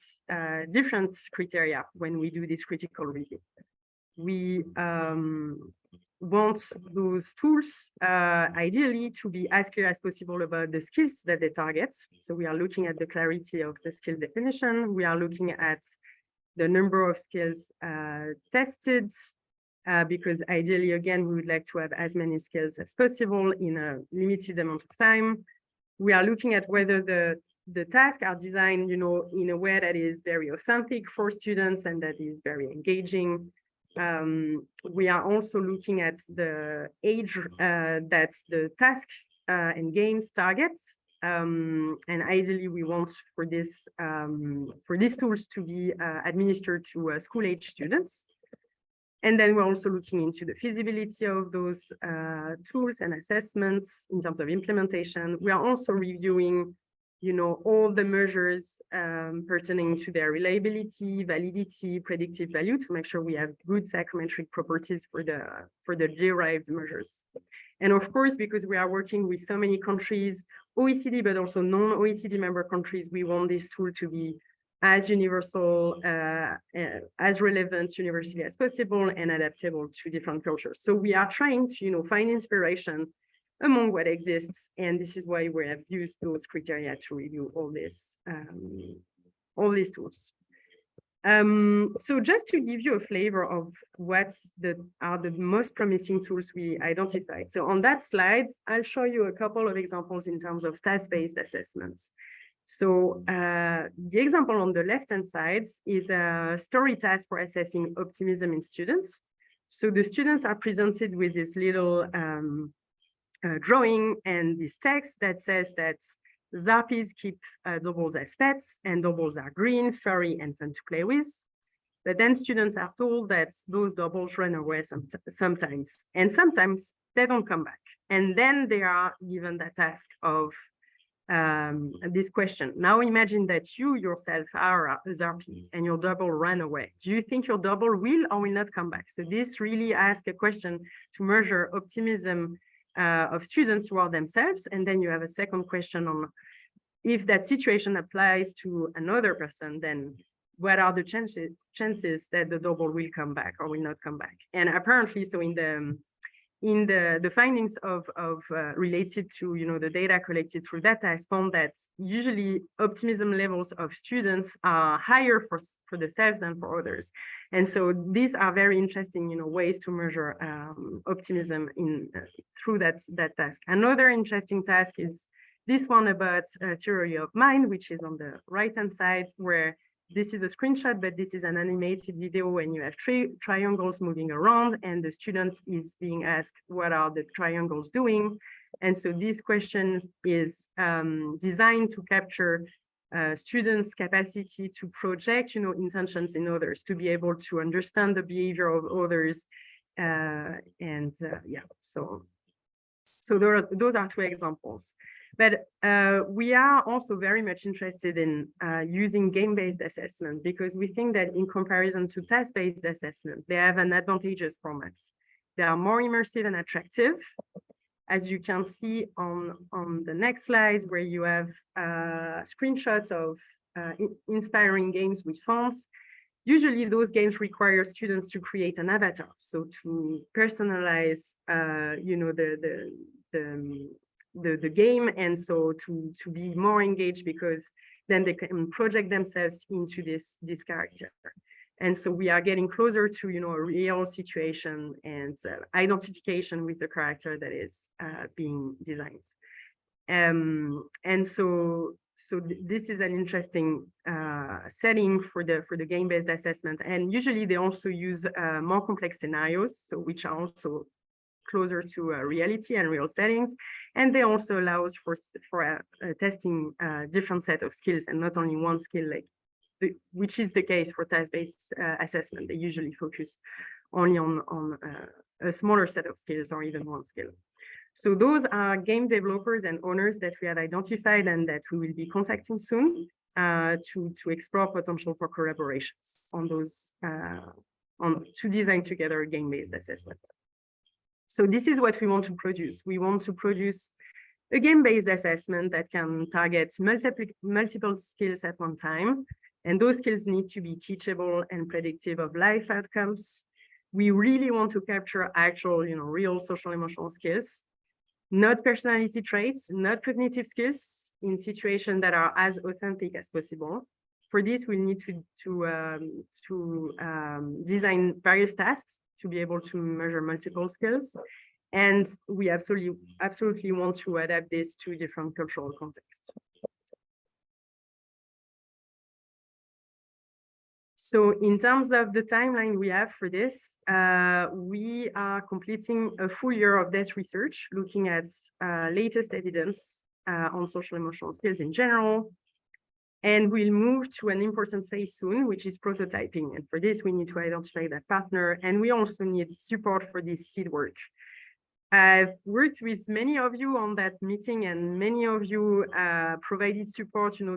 different criteria when we do this critical review. We want those tools ideally to be as clear as possible about the skills that they target. So we are looking at the clarity of the skill definition. We are looking at the number of skills tested, because ideally, again, we would like to have as many skills as possible in a limited amount of time. We are looking at whether the tasks are designed, in a way that is very authentic for students and that is very engaging. We are also looking at the age that the task and games targets. And ideally, we want for these tools to be administered to school-age students. And then we're also looking into the feasibility of those tools and assessments in terms of implementation. We are also reviewing, all the measures pertaining to their reliability, validity, predictive value, to make sure we have good psychometric properties for the derived measures. And of course, because we are working with so many countries, OECD, but also non-OECD member countries, we want this tool to be as universal, as relevant universally as possible, and adaptable to different cultures. So we are trying to, find inspiration among what exists, and this is why we have used those criteria to review all these tools. So just to give you a flavor of what are the most promising tools we identified. So on that slide, I'll show you a couple of examples in terms of task-based assessments. So the example on the left-hand side is a story task for assessing optimism in students. So the students are presented with this little drawing and this text that says that Zarpies keep doubles as pets and doubles are green, furry, and fun to play with. But then students are told that those doubles run away sometimes, and sometimes they don't come back. And then they are given the task of this question. Now imagine that you yourself are a Zarpie and your double ran away. Do you think your double will or will not come back? So this really asks a question to measure optimism of students toward themselves. And then you have a second question on if that situation applies to another person, then what are the chances that the double will come back or will not come back? And apparently, so in the findings of related to the data collected through that task found that usually optimism levels of students are higher for themselves than for others. And so these are very interesting ways to measure optimism through that task. Another interesting task is this one about theory of mind, which is on the right-hand side, where this is a screenshot, but this is an animated video and you have three triangles moving around and the student is being asked, what are the triangles doing? And so this question is designed to capture students' capacity to project, intentions in others, to be able to understand the behavior of others. Yeah, so those are two examples. But we are also very much interested in using game-based assessment because we think that in comparison to task-based assessment, they have an advantageous format. They are more immersive and attractive. As you can see on the next slide, where you have screenshots of inspiring games with fonts. Usually those games require students to create an avatar. So to personalize, the game, and so to be more engaged because then they can project themselves into this character. And so we are getting closer to a real situation and identification with the character that is being designed. And so this is an interesting setting for the game-based assessment. And usually they also use more complex scenarios, so which are also closer to reality and real settings. And they also allows for testing a different set of skills and not only one skill, which is the case for task-based assessment. They usually focus only on a smaller set of skills or even one skill. So those are game developers and owners that we have identified and that we will be contacting soon to explore potential for collaborations on those, to design together game-based assessments. So this is what we want to produce. We want to produce a game-based assessment that can target multiple skills at one time. And those skills need to be teachable and predictive of life outcomes. We really want to capture actual, real social emotional skills, not personality traits, not cognitive skills in situations that are as authentic as possible. For this, we need to design various tasks to be able to measure multiple skills. And we absolutely want to adapt this to different cultural contexts. So in terms of the timeline we have for this, we are completing a full year of this research, looking at latest evidence on social emotional skills in general. And we'll move to an important phase soon, which is prototyping. And for this, we need to identify that partner. And we also need support for this seed work. I've worked with many of you on that meeting, and many of you provided support, to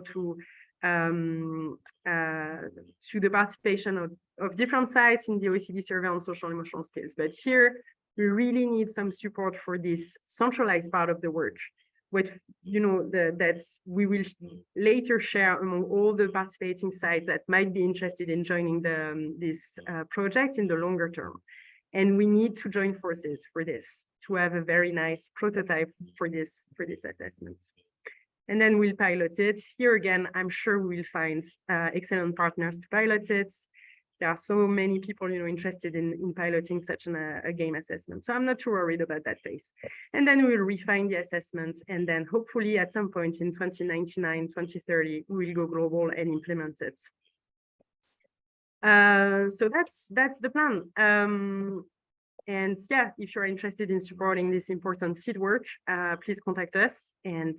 the participation of different sites in the OECD survey on social emotional skills. But here, we really need some support for this centralized part of the work. That we will later share among all the participating sites that might be interested in joining this project in the longer term. And we need to join forces for this to have a very nice prototype for this assessment. And then we'll pilot it. Here again, I'm sure we'll find excellent partners to pilot it. There are so many people, interested in piloting such a game assessment. So I'm not too worried about that phase. And then we'll refine the assessment. And then hopefully at some point in 2029, 2030, we'll go global and implement it. So that's the plan. And yeah, if you're interested in supporting this important seed work, please contact us. And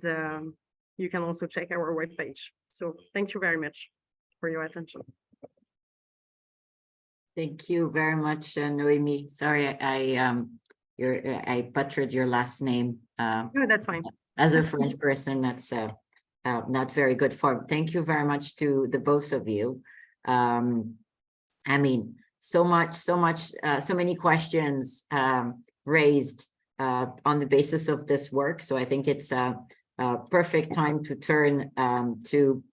you can also check our webpage. So thank you very much for your attention. Thank you very much, Noemi. Sorry, I butchered your last name. No, that's fine. As a French person, that's not very good form. Thank you very much to the both of you. I mean, so many questions raised on the basis of this work. So I think it's a perfect time to turn to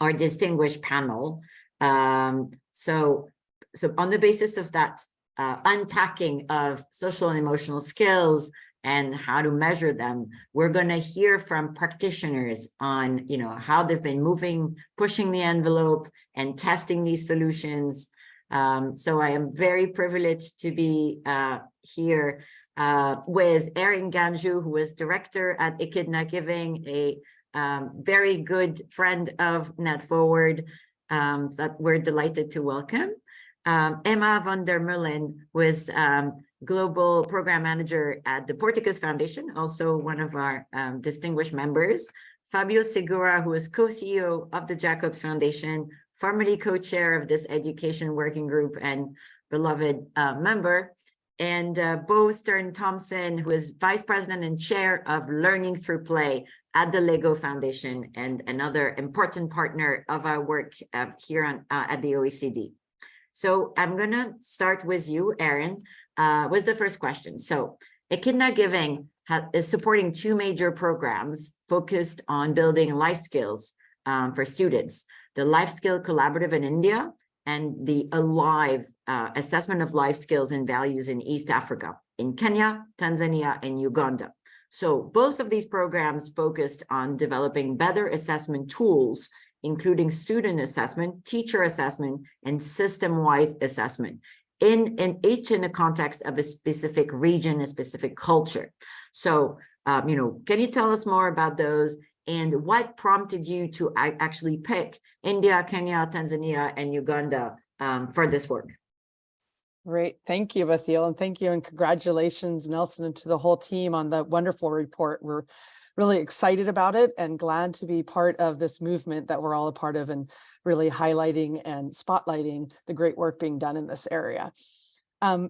our distinguished panel. So on the basis of that unpacking of social and emotional skills and how to measure them, we're going to hear from practitioners on, how they've been pushing the envelope and testing these solutions. So I am very privileged to be here with Erin Ganju, who is director at Echidna Giving, a very good friend of NetForward that we're delighted to welcome. Emma van der Meulen was Global Program Manager at the Porticus Foundation, also one of our distinguished members. Fabio Segura, who is co-CEO of the Jacobs Foundation, formerly co-chair of this education working group and beloved member. And Bo Stern-Thompson, who is Vice President and Chair of Learning Through Play at the Lego Foundation and another important partner of our work here at the OECD. So I'm going to start with you, Erin, with the first question. So Echidna Giving is supporting two major programs focused on building life skills for students. The Life Skill Collaborative in India and the Alive Assessment of Life Skills and Values in East Africa, in Kenya, Tanzania, and Uganda. So both of these programs focused on developing better assessment tools, including student assessment, teacher assessment, and system-wise assessment, each in the context of a specific region, a specific culture. So, can you tell us more about those and what prompted you to actually pick India, Kenya, Tanzania, and Uganda for this work? Great. Thank you, Bathiel, and thank you and congratulations, Nelson, and to the whole team on the wonderful report. We're really excited about it and glad to be part of this movement that we're all a part of and really highlighting and spotlighting the great work being done in this area.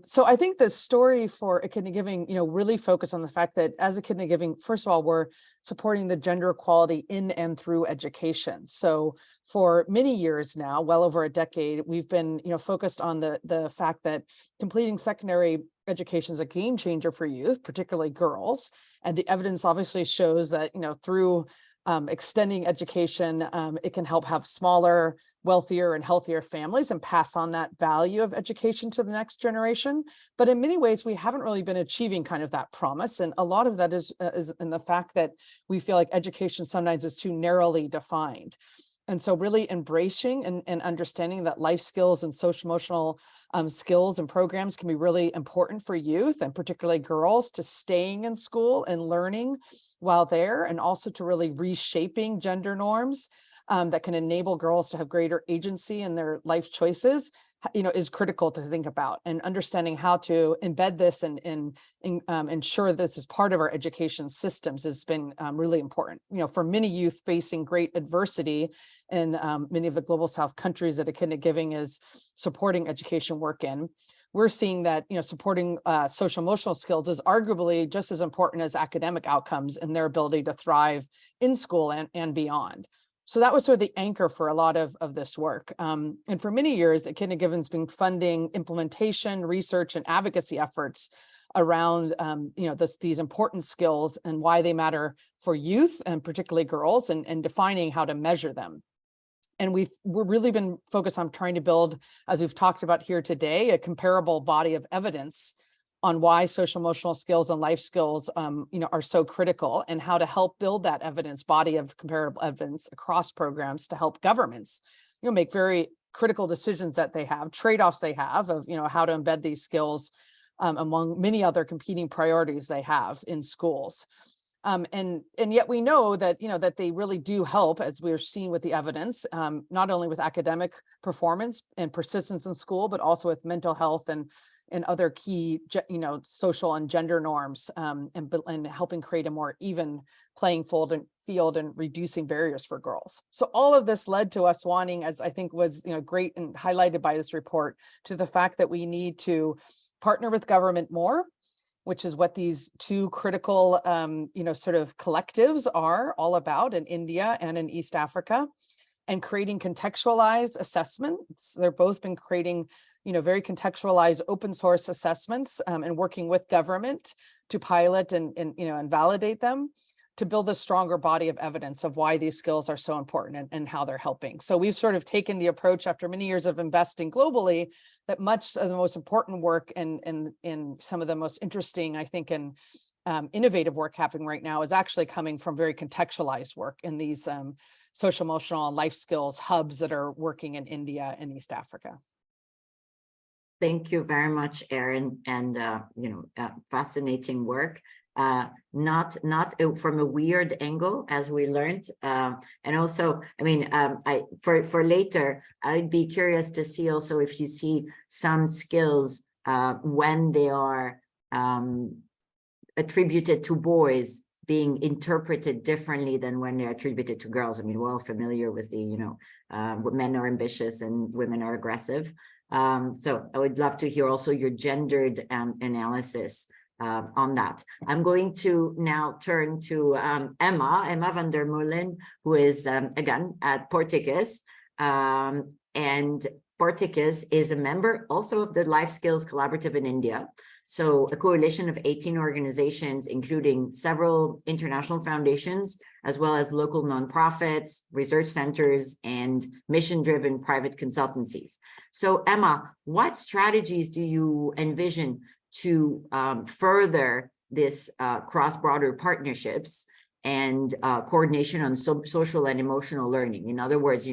So I think the story for Echidna Giving, really focused on the fact that as Echidna Giving, first of all, we're supporting the gender equality in and through education. So for many years now, well over a decade, we've been, focused on the fact that completing secondary education is a game changer for youth, particularly girls. And the evidence obviously shows that, through extending education, it can help have smaller, wealthier, and healthier families and pass on that value of education to the next generation. But in many ways, we haven't really been achieving kind of that promise. And a lot of that is in the fact that we feel like education sometimes is too narrowly defined. And so really embracing and understanding that life skills and social emotional skills and programs can be really important for youth and particularly girls to staying in school and learning while there, and also to really reshaping gender norms that can enable girls to have greater agency in their life choices, is critical to think about. And understanding how to embed this and ensure this is part of our education systems has been really important. For many youth facing great adversity in many of the global South countries that Echidna Giving is supporting education work in, we're seeing that supporting social emotional skills is arguably just as important as academic outcomes and their ability to thrive in school and beyond. So that was sort of the anchor for a lot of this work. And for many years, Echidna Giving's been funding implementation, research, and advocacy efforts around these important skills and why they matter for youth and particularly girls, and defining how to measure them. And we're really been focused on trying to build, as we've talked about here today, a comparable body of evidence on why social emotional skills and life skills, are so critical, and how to help build that body of comparable evidence across programs to help governments, make very critical decisions that they have, trade-offs they have of, how to embed these skills among many other competing priorities they have in schools. And yet we know that, that they really do help, as we're seeing with the evidence, not only with academic performance and persistence in school, but also with mental health and other key, social and gender norms, and helping create a more even playing field and reducing barriers for girls. So all of this led to us wanting, as I think was, great and highlighted by this report, to the fact that we need to partner with government more, which is what these two critical, sort of collectives are all about in India and in East Africa, and creating contextualized assessments. They've both been creating, very contextualized open source assessments, and working with government to pilot and validate them, to build a stronger body of evidence of why these skills are so important and how they're helping. So we've sort of taken the approach, after many years of investing globally, that much of the most important work and some of the most interesting, I think, and innovative work happening right now is actually coming from very contextualized work in these social emotional and life skills hubs that are working in India and East Africa. Thank you very much, Erin, and fascinating work. Not from a weird angle, as we learned, and also, for later, I'd be curious to see also if you see some skills when they are attributed to boys being interpreted differently than when they're attributed to girls. We're all familiar with the men are ambitious and women are aggressive. So I would love to hear also your gendered analysis on that. I'm going to now turn to Emma van der Molen, who is again at Porticus, and Porticus is a member also of the Life Skills Collaborative in India. So a coalition of 18 organizations, including several international foundations, as well as local nonprofits, research centers, and mission-driven private consultancies. So Emma, what strategies do you envision to further this cross-border partnerships and coordination on social and emotional learning? In other words,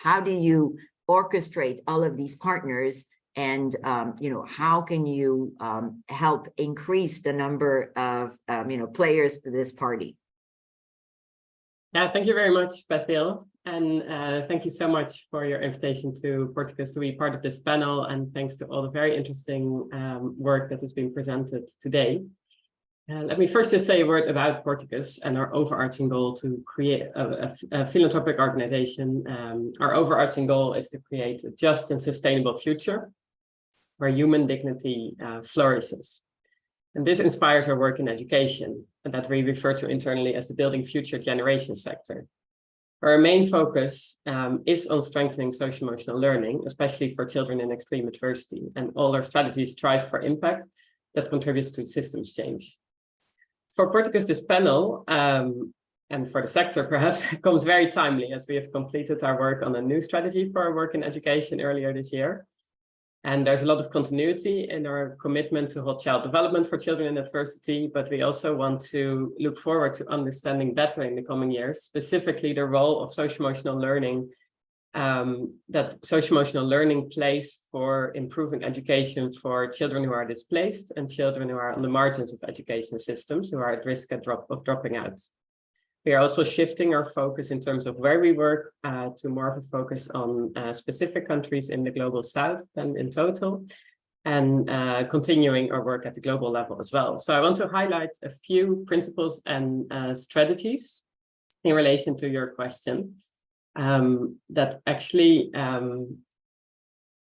how do you orchestrate all of these partners, and how can you help increase the number of players to this party? Yeah, thank you very much, Bethiel. And thank you so much for your invitation to Porticus to be part of this panel. And thanks to all the very interesting work that has been presented today. Let me first just say a word about Porticus and our overarching goal to create a philanthropic organization. Our overarching goal is to create a just and sustainable future where human dignity flourishes. And this inspires our work in education, and that we refer to internally as the Building Future Generation sector. Our main focus is on strengthening social emotional learning, especially for children in extreme adversity, and all our strategies strive for impact that contributes to systems change. For Porticus, this panel, and for the sector perhaps, comes very timely, as we have completed our work on a new strategy for our work in education earlier this year. And there's a lot of continuity in our commitment to whole child development for children in adversity, but we also want to look forward to understanding better in the coming years, specifically the role of social emotional learning, that social emotional learning plays for improving education for children who are displaced and children who are on the margins of education systems, who are at risk of dropping out. We are also shifting our focus in terms of where we work to more of a focus on specific countries in the global south than in total, and continuing our work at the global level as well. So I want to highlight a few principles and strategies in relation to your question that actually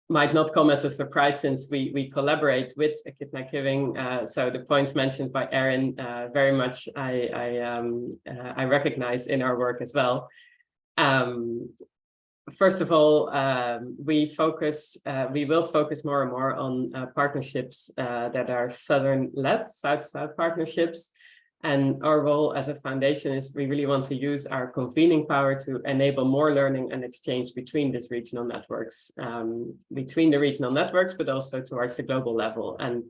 might not come as a surprise, since we collaborate with Kidnap Giving. So the points mentioned by Erin very much I recognize in our work as well. First of all, we will focus more and more on partnerships that are Southern-led, South-South partnerships. And our role as a foundation is we really want to use our convening power to enable more learning and exchange between these regional networks, but also towards the global level. And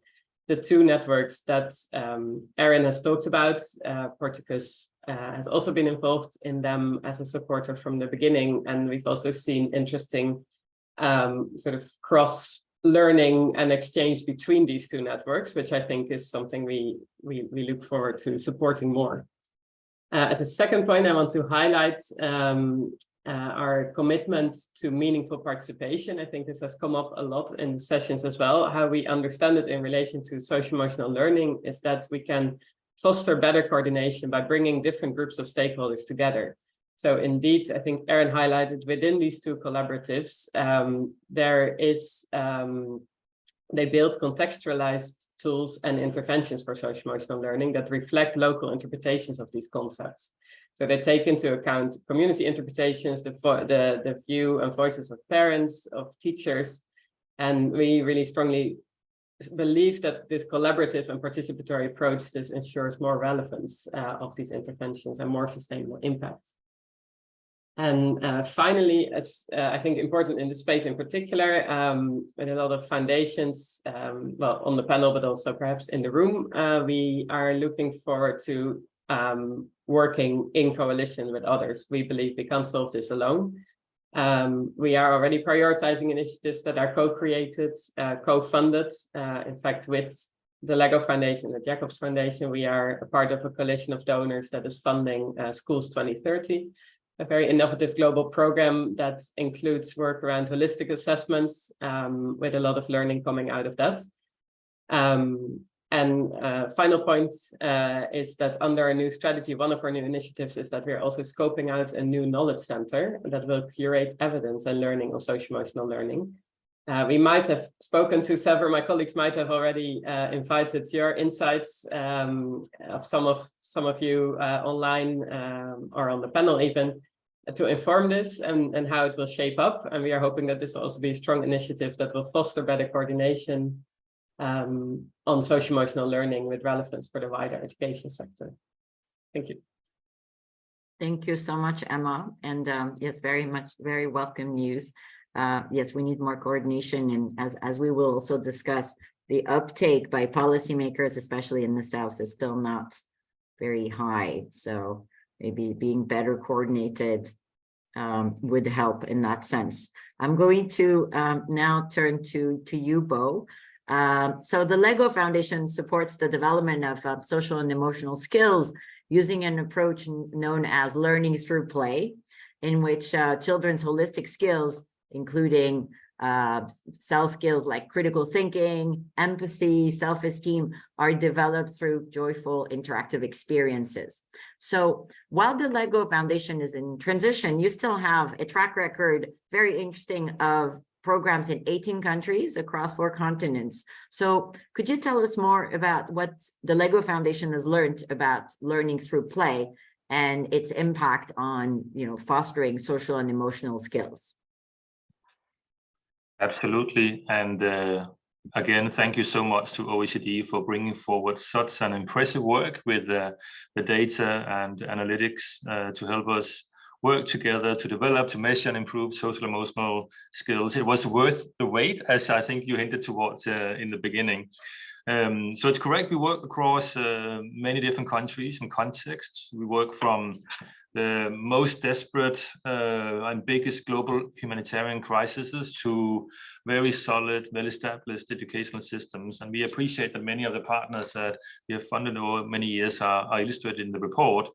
the two networks that Erin has talked about. Porticus has also been involved in them as a supporter from the beginning, and we've also seen interesting sort of cross-learning and exchange between these two networks, which I think is something we look forward to supporting more. As a second point, I want to highlight our commitment to meaningful participation. I think this has come up a lot in sessions as well. How we understand it in relation to social emotional learning is that we can foster better coordination by bringing different groups of stakeholders together. So indeed, I think Erin highlighted within these two collaboratives, they build contextualized tools and interventions for social emotional learning that reflect local interpretations of these concepts. So they take into account community interpretations, the view and voices of parents, of teachers, and we really strongly believe that this collaborative and participatory approach ensures more relevance of these interventions and more sustainable impacts. And finally, as I think important in the space in particular, with a lot of foundations, well, on the panel, but also perhaps in the room, we are looking forward to working in coalition with others. We believe we can't solve this alone. We are already prioritizing initiatives that are co-created, co-funded. In fact, with the Lego Foundation, the Jacobs Foundation, we are a part of a coalition of donors that is funding Schools 2030. A very innovative global program that includes work around holistic assessments with a lot of learning coming out of that. Final point is that under our new strategy, one of our new initiatives is that we're also scoping out a new knowledge center that will curate evidence and learning on social emotional learning. We might have spoken to several, my colleagues might have already invited your insights of some of you online or on the panel even to inform this and how it will shape up. And we are hoping that this will also be a strong initiative that will foster better coordination on social emotional learning with relevance for the wider education sector. Thank you. Thank you so much, Emma. And yes, very welcome news. Yes, we need more coordination. And as we will also discuss, the uptake by policymakers, especially in the South, is still not very high. So maybe being better coordinated would help in that sense. I'm going to now turn to you, Bo. So the Lego Foundation supports the development of social and emotional skills using an approach known as learning through play, in which children's holistic skills, including self skills like critical thinking, empathy, self-esteem, are developed through joyful interactive experiences. So while the Lego Foundation is in transition, you still have a track record, very interesting, of programs in 18 countries across 4 continents. So could you tell us more about what the Lego Foundation has learned about learning through play and its impact on, fostering social and emotional skills? Absolutely. And again, thank you so much to OECD for bringing forward such an impressive work with the data and analytics to help us work together to develop, to measure and improve social emotional skills. It was worth the wait, as I think you hinted towards in the beginning. So it's correct, we work across many different countries and contexts. We work from the most desperate and biggest global humanitarian crises to very solid, well-established educational systems. And we appreciate that many of the partners that we have funded over many years are illustrated in the report.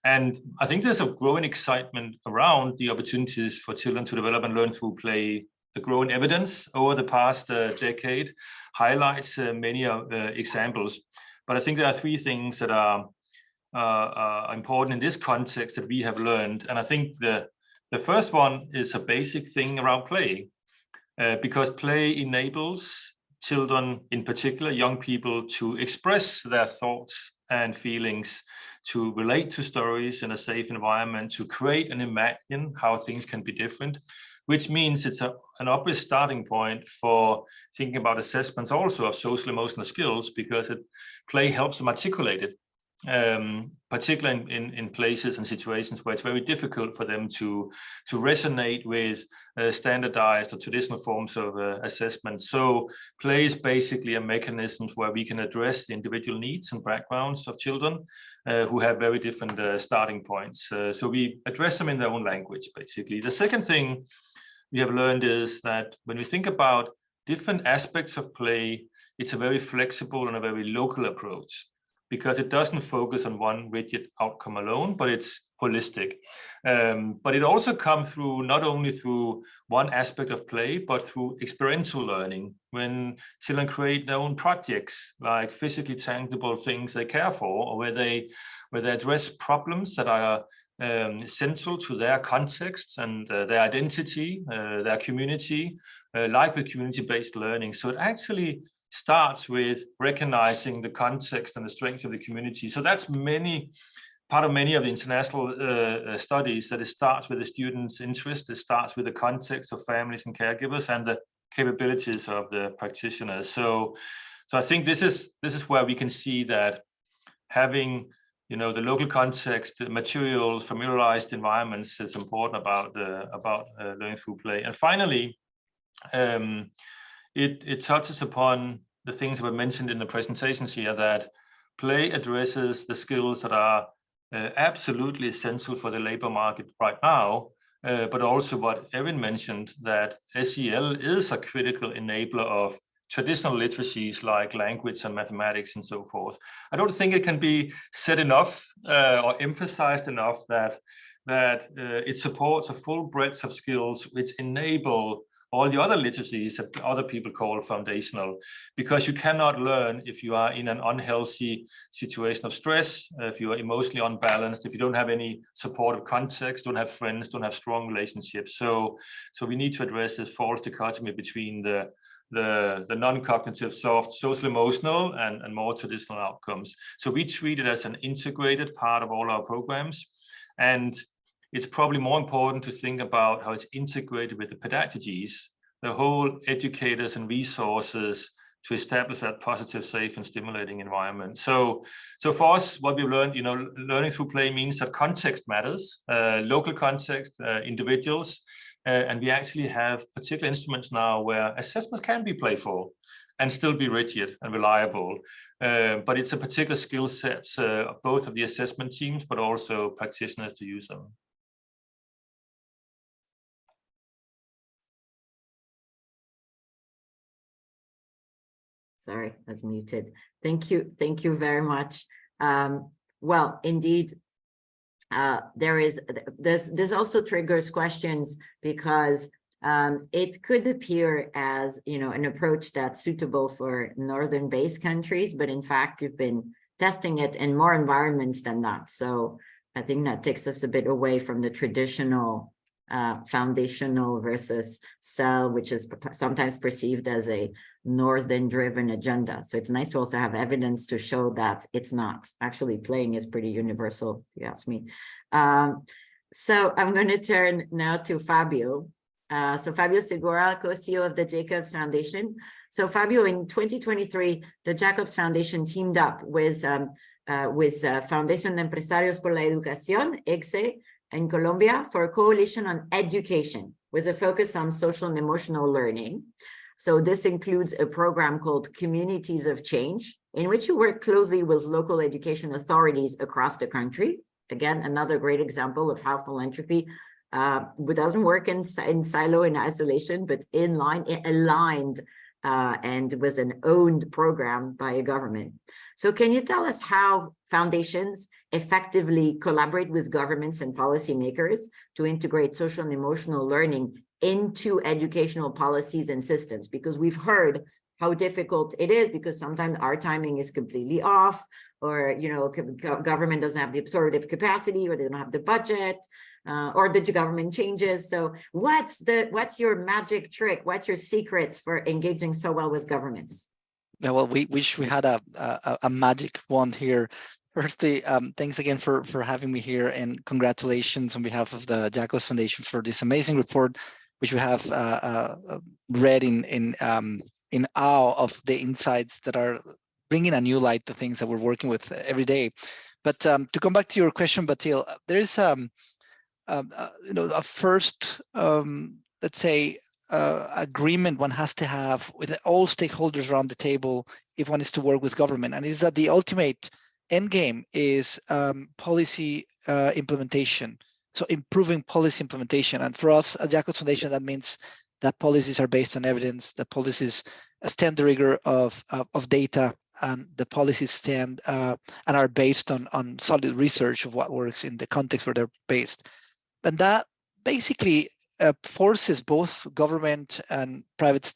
And I think there's a growing excitement around the opportunities for children to develop and learn through play. The growing evidence over the past decade highlights many examples. But I think there are 3 things that are important in this context that we have learned. And I think the first one is a basic thing around play, because play enables children, in particular young people, to express their thoughts and feelings, to relate to stories in a safe environment, to create and imagine how things can be different, which means it's an obvious starting point for thinking about assessments also of social emotional skills, because play helps them articulate it. particularly in places and situations where it's very difficult for them to resonate with standardized or traditional forms of assessment. So play is basically a mechanism where we can address the individual needs and backgrounds of children who have very different starting points. So we address them in their own language, basically. The second thing we have learned is that when we think about different aspects of play, it's a very flexible and a very local approach, because it doesn't focus on one rigid outcome alone, but it's holistic. But it also comes through not only through one aspect of play, but through experiential learning. When children create their own projects, like physically tangible things they care for, or where they address problems that are central to their context and their identity, their community, like with community-based learning. So it actually starts with recognizing the context and the strengths of the community. So that's part of many of the international studies, that it starts with the students' interest, it starts with the context of families and caregivers and the capabilities of the practitioners. So I think this is where we can see that having the local context, the materials, familiarized environments is important about learning through play. And finally, it touches upon the things that were mentioned in the presentations here, that play addresses the skills that are absolutely essential for the labor market right now, but also what Erin mentioned, that SEL is a critical enabler of traditional literacies like language and mathematics and so forth. I don't think it can be said enough or emphasized enough that it supports a full breadth of skills which enable all the other literacies that other people call foundational, because you cannot learn if you are in an unhealthy situation of stress, if you are emotionally unbalanced, if you don't have any supportive context, don't have friends, don't have strong relationships. So we need to address this false dichotomy between the non-cognitive, soft, social emotional and more traditional outcomes. So we treat it as an integrated part of all our programs. And it's probably more important to think about how it's integrated with the pedagogies, the whole educators and resources to establish that positive, safe, and stimulating environment. So for us, what we've learned, learning through play means that context matters, local context, individuals, and we actually have particular instruments now where assessments can be playful and still be rigid and reliable. But it's a particular skill set, both of the assessment teams, but also practitioners to use them. Sorry, I was muted. Thank you very much. Well, indeed, this also triggers questions, because it could appear as an approach that's suitable for northern-based countries, but in fact, you've been testing it in more environments than that. So I think that takes us a bit away from the traditional foundational versus cell, which is sometimes perceived as a northern-driven agenda. So it's nice to also have evidence to show that it's not. Actually, playing is pretty universal, if you ask me. So I'm going to turn now to Fabio. So Fabio Segura, co-CEO of the Jacobs Foundation. So Fabio, in 2023, the Jacobs Foundation teamed up with Fundación de Empresarios por la Educación, EGSE, in Colombia for a coalition on education with a focus on social and emotional learning. So this includes a program called Communities of Change, in which you work closely with local education authorities across the country. Again, another great example of how philanthropy doesn't work in silo, in isolation, but aligned and with an owned program by a government. So can you tell us how foundations effectively collaborate with governments and policymakers to integrate social and emotional learning into educational policies and systems? Because we've heard how difficult it is, because sometimes our timing is completely off, or government doesn't have the absorptive capacity, or they don't have the budget, or the government changes. So what's your magic trick? What's your secret for engaging so well with governments? Yeah, well, we wish we had a magic wand here. Firstly, thanks again for having me here, and congratulations on behalf of the Jacobs Foundation for this amazing report, which we have read in awe of the insights that are bringing a new light to things that we're working with every day. But to come back to your question, Batil, there is a first, let's say, agreement one has to have with all stakeholders around the table if one is to work with government, and is that the ultimate end game is policy implementation. So improving policy implementation, and for us at Jacobs Foundation, that means that policies are based on evidence, that policies stand the rigor of data, and the policies stand and are based on solid research of what works in the context where they're based. And that basically forces both government and private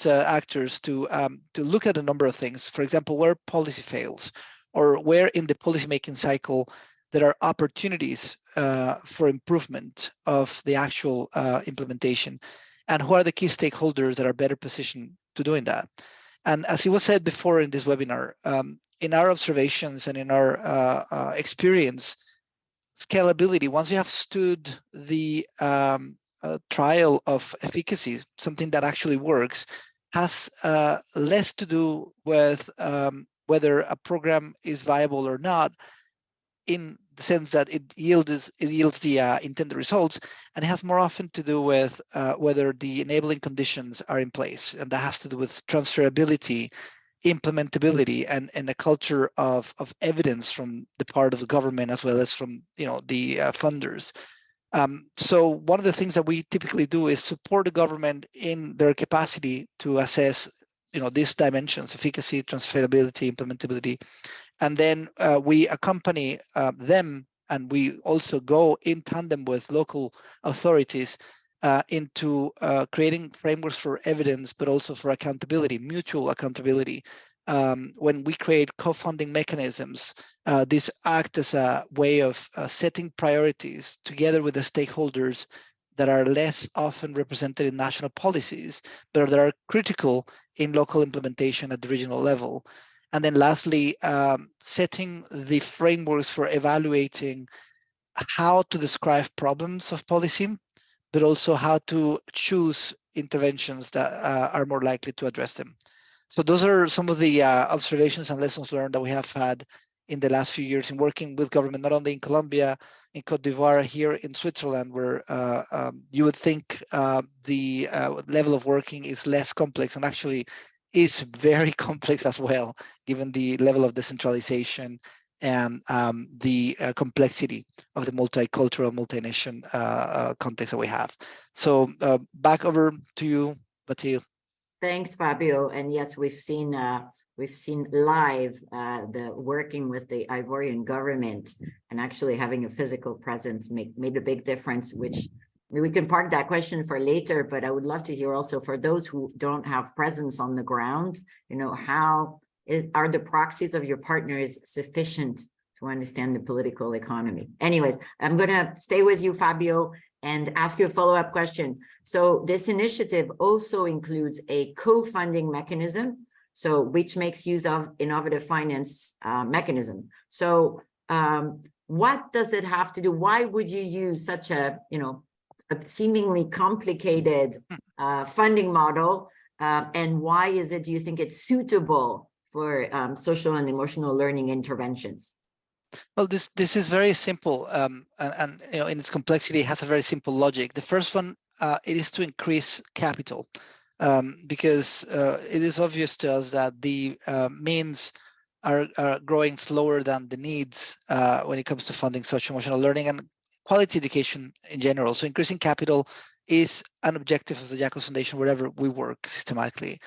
actors to look at a number of things. For example, where policy fails, or where in the policymaking cycle there are opportunities for improvement of the actual implementation, and who are the key stakeholders that are better positioned to doing that. And as it was said before in this webinar, in our observations and in our experience, scalability, once you have stood the trial of efficacy, something that actually works, has less to do with whether a program is viable or not, in the sense that it yields the intended results, and it has more often to do with whether the enabling conditions are in place, and that has to do with transferability, implementability, and a culture of evidence from the part of the government as well as from the funders. So one of the things that we typically do is support the government in their capacity to assess these dimensions: efficacy, transferability, implementability, and then we accompany them, and we also go in tandem with local authorities into creating frameworks for evidence, but also for accountability, mutual accountability. When we create co-funding mechanisms, these act as a way of setting priorities together with the stakeholders that are less often represented in national policies, but that are critical in local implementation at the regional level. And then lastly, setting the frameworks for evaluating how to describe problems of policy, but also how to choose interventions that are more likely to address them. So those are some of the observations and lessons learned that we have had in the last few years in working with government, not only in Colombia, in Cote d'Ivoire, here in Switzerland, where you would think the level of working is less complex, and actually is very complex as well, given the level of decentralization and the complexity of the multicultural, multi-nation context that we have. So back over to you, Batil. Thanks, Fabio. And yes, we've seen live the working with the Ivorian government, and actually having a physical presence made a big difference, which we can park that question for later, but I would love to hear also, for those who don't have presence on the ground, how are the proxies of your partners sufficient to understand the political economy? Anyways, I'm going to stay with you, Fabio, and ask you a follow-up question. So this initiative also includes a co-funding mechanism, so which makes use of innovative finance mechanism. So what does it have to do? Why would you use such a seemingly complicated funding model, and why is it, do you think it's suitable for social and emotional learning interventions? Well, this is very simple, and in its complexity, it has a very simple logic. The first one, it is to increase capital, because it is obvious to us that the means are growing slower than the needs when it comes to funding social emotional learning and quality education in general. So increasing capital is an objective of the Jacobs Foundation wherever we work systematically.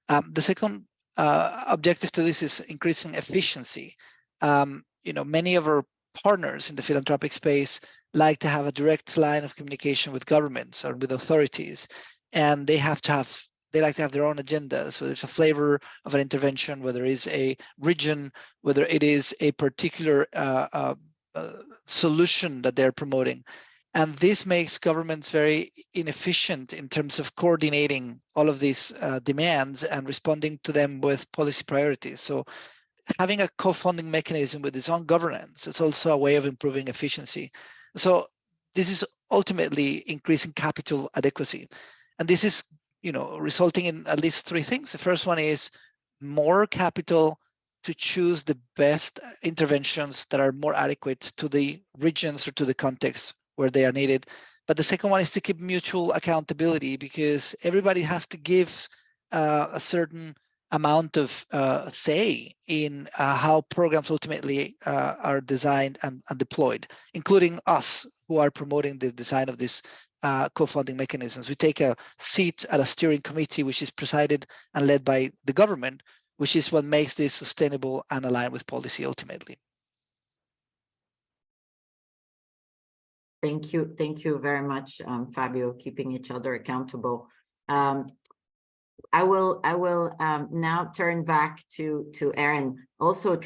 The second objective to this is increasing efficiency. Many of our partners in the philanthropic space like to have a direct line of communication with governments or with authorities, and they like to have their own agendas, whether it's a flavor of an intervention, whether it is a region, whether it is a particular solution that they're promoting. And this makes governments very inefficient in terms of coordinating all of these demands and responding to them with policy priorities. So having a co-funding mechanism with its own governance is also a way of improving efficiency. So this is ultimately increasing capital adequacy. And this is, resulting in at least three things. The first one is more capital to choose the best interventions that are more adequate to the regions or to the context where they are needed. But the second one is to keep mutual accountability, because everybody has to give a certain amount of say in how programs ultimately are designed and deployed, including us who are promoting the design of these co-funding mechanisms. We take a seat at a steering committee, which is presided and led by the government, which is what makes this sustainable and aligned with policy ultimately. Thank you very much, Fabio, keeping each other accountable. I will now turn back to Erin, also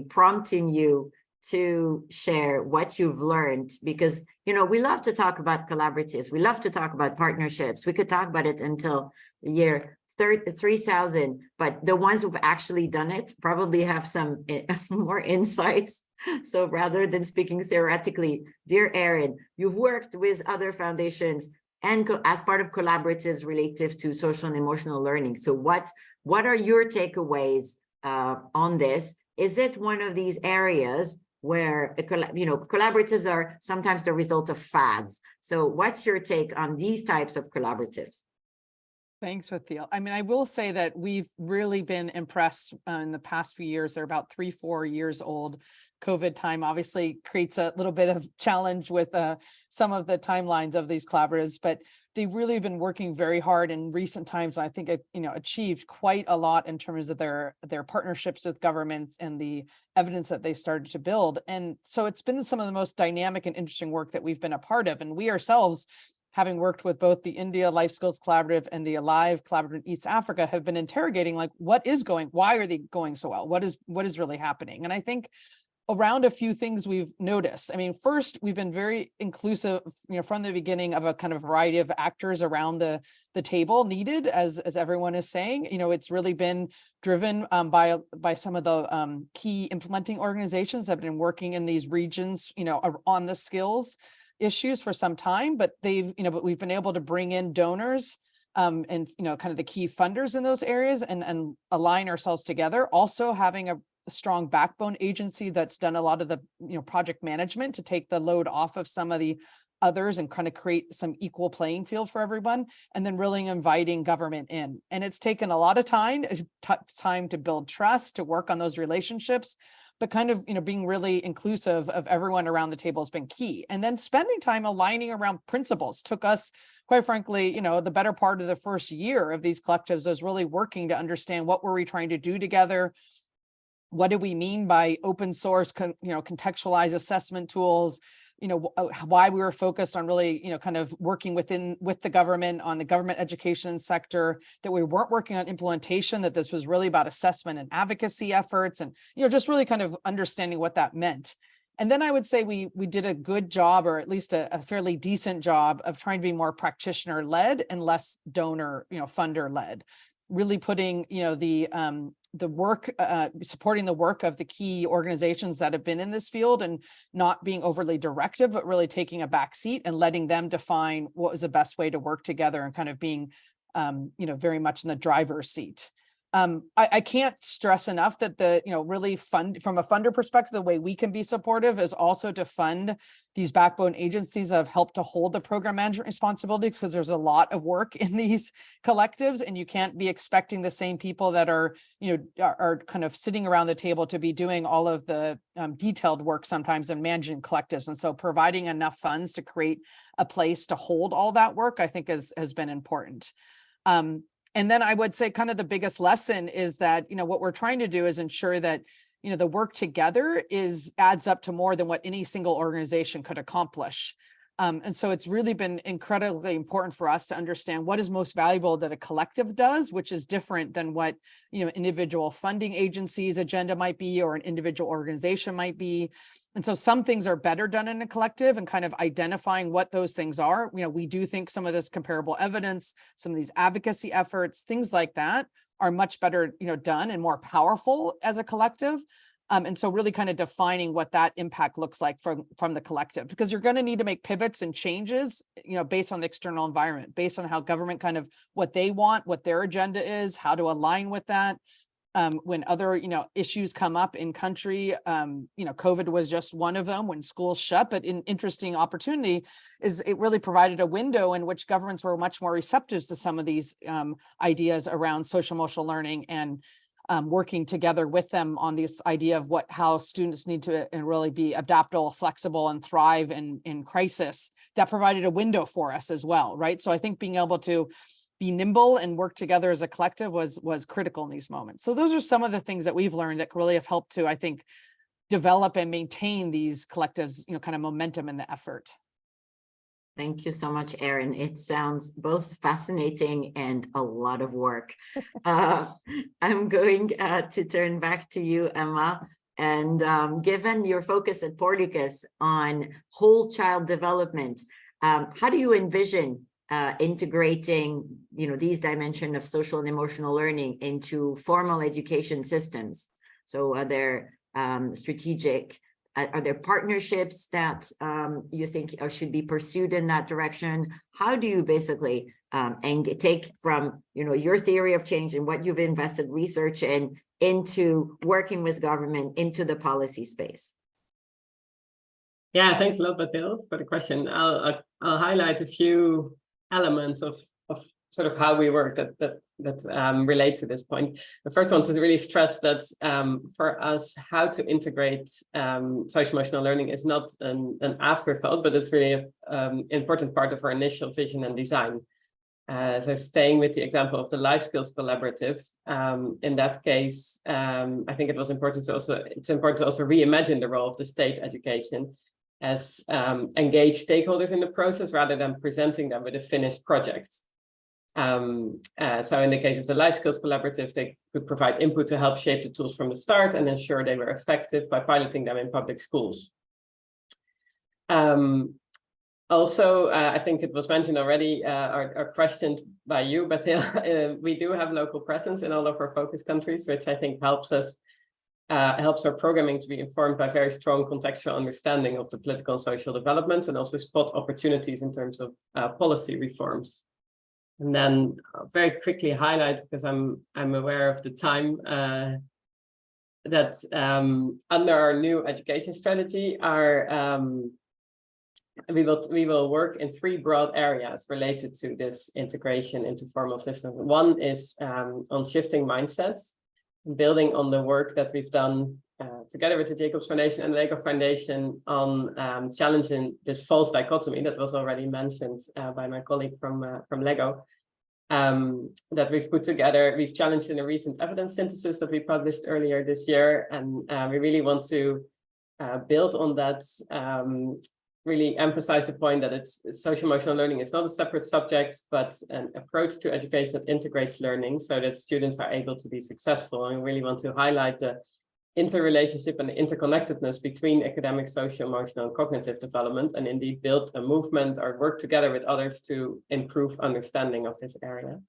prompting you to share what you've learned, because we love to talk about collaboratives, we love to talk about partnerships. We could talk about it until the year 3000, but the ones who've actually done it probably have some more insights. So rather than speaking theoretically, dear Erin, you've worked with other foundations and as part of collaboratives relative to social and emotional learning. So what are your takeaways on this? Is it one of these areas where collaboratives are sometimes the result of fads? So what's your take on these types of collaboratives? Thanks, Fathiel. I will say that we've really been impressed in the past few years. They're about 3-4 years old. COVID time obviously creates a little bit of challenge with some of the timelines of these collaboratives, but they've really been working very hard in recent times. I think achieved quite a lot in terms of their partnerships with governments and the evidence that they've started to build. And so it's been some of the most dynamic and interesting work that we've been a part of. And we ourselves, having worked with both the India Life Skills Collaborative and the Alive Collaborative in East Africa, have been interrogating why are they going so well? What is really happening? And I think around a few things we've noticed. First, we've been very inclusive, from the beginning, of a kind of variety of actors around the table needed, as everyone is saying. It's really been driven by some of the key implementing organizations that have been working in these regions, on the skills issues for some time, but we've been able to bring in donors and kind of the key funders in those areas and align ourselves together. Also having a strong backbone agency that's done a lot of the project management to take the load off of some of the others and kind of create some equal playing field for everyone, and then really inviting government in. And it's taken a lot of time to build trust, to work on those relationships, but kind of being really inclusive of everyone around the table has been key. And then spending time aligning around principles took us, quite frankly, the better part of the first year of these collectives was really working to understand what were we trying to do together. What do we mean by open source, contextualized assessment tools? Why we were focused on really, kind of working with the government on the government education sector, that we weren't working on implementation, that this was really about assessment and advocacy efforts, and, just really kind of understanding what that meant. And then I would say we did a good job, or at least a fairly decent job, of trying to be more practitioner led and less donor, funder led. Really putting, the work, supporting the work of the key organizations that have been in this field, and not being overly directive, but really taking a back seat and letting them define what was the best way to work together, and kind of being, very much in the driver's seat. I can't stress enough that really from a funder perspective, the way we can be supportive is also to fund these backbone agencies that have helped to hold the program management responsibility, because there's a lot of work in these collectives, and you can't be expecting the same people that are kind of sitting around the table to be doing all of the detailed work sometimes in managing collectives. And so providing enough funds to create a place to hold all that work, I think has been important. And then I would say kind of the biggest lesson is that, what we're trying to do is ensure that, the work together adds up to more than what any single organization could accomplish. And so it's really been incredibly important for us to understand what is most valuable that a collective does, which is different than what, individual funding agencies' agenda might be, or an individual organization might be. And so some things are better done in a collective, and kind of identifying what those things are. We do think some of this comparable evidence, some of these advocacy efforts, things like that are much better, done and more powerful as a collective. And so really kind of defining what that impact looks like from the collective, because you're going to need to make pivots and changes, based on the external environment, based on how government kind of what they want, what their agenda is, how to align with that. when other, issues come up in country. COVID was just one of them when schools shut, but an interesting opportunity is it really provided a window in which governments were much more receptive to some of these ideas around social emotional learning and working together with them on this idea of how students need to really be adaptable, flexible, and thrive in crisis. That provided a window for us as well, right? So I think being able to be nimble and work together as a collective was critical in these moments. So those are some of the things that we've learned that really have helped to, I think, develop and maintain these collectives, kind of momentum in the effort. Thank you so much, Erin. It sounds both fascinating and a lot of work. I'm going to turn back to you, Emma. And given your focus at Portuguese on whole child development, how do you envision integrating, these dimensions of social and emotional learning into formal education systems? So are there strategic are there partnerships that you think should be pursued in that direction? How do you basically take from your theory of change and what you've invested research in into working with government into the policy space? Yeah, thanks a lot, Batil, for the question. I'll highlight a few elements of sort of how we work that relate to this point. The first one to really stress that for us, how to integrate social emotional learning is not an afterthought, but it's really an important part of our initial vision and design. So staying with the example of the Life Skills Collaborative, in that case, I think it's important to also reimagine the role of the state education as engage stakeholders in the process rather than presenting them with a finished project. So in the case of the Life Skills Collaborative, they could provide input to help shape the tools from the start and ensure they were effective by piloting them in public schools. Also, I think it was mentioned already or questioned by you, but we do have local presence in all of our focus countries, which I think helps our programming to be informed by very strong contextual understanding of the political and social developments, and also spot opportunities in terms of policy reforms. And then I'll very quickly highlight, because I'm aware of the time, that under our new education strategy, we will work in 3 broad areas related to this integration into formal systems. One is on shifting mindsets, building on the work that we've done together with the Jacobs Foundation and the Lego Foundation on challenging this false dichotomy that was already mentioned by my colleague from Lego, that we've put together. We've challenged in a recent evidence synthesis that we published earlier this year, and we really want to build on that, really emphasize the point that social emotional learning is not a separate subject, but an approach to education that integrates learning so that students are able to be successful. And we really want to highlight the interrelationship and the interconnectedness between academic, social, emotional, and cognitive development, and indeed build a movement or work together with others to improve understanding of this area.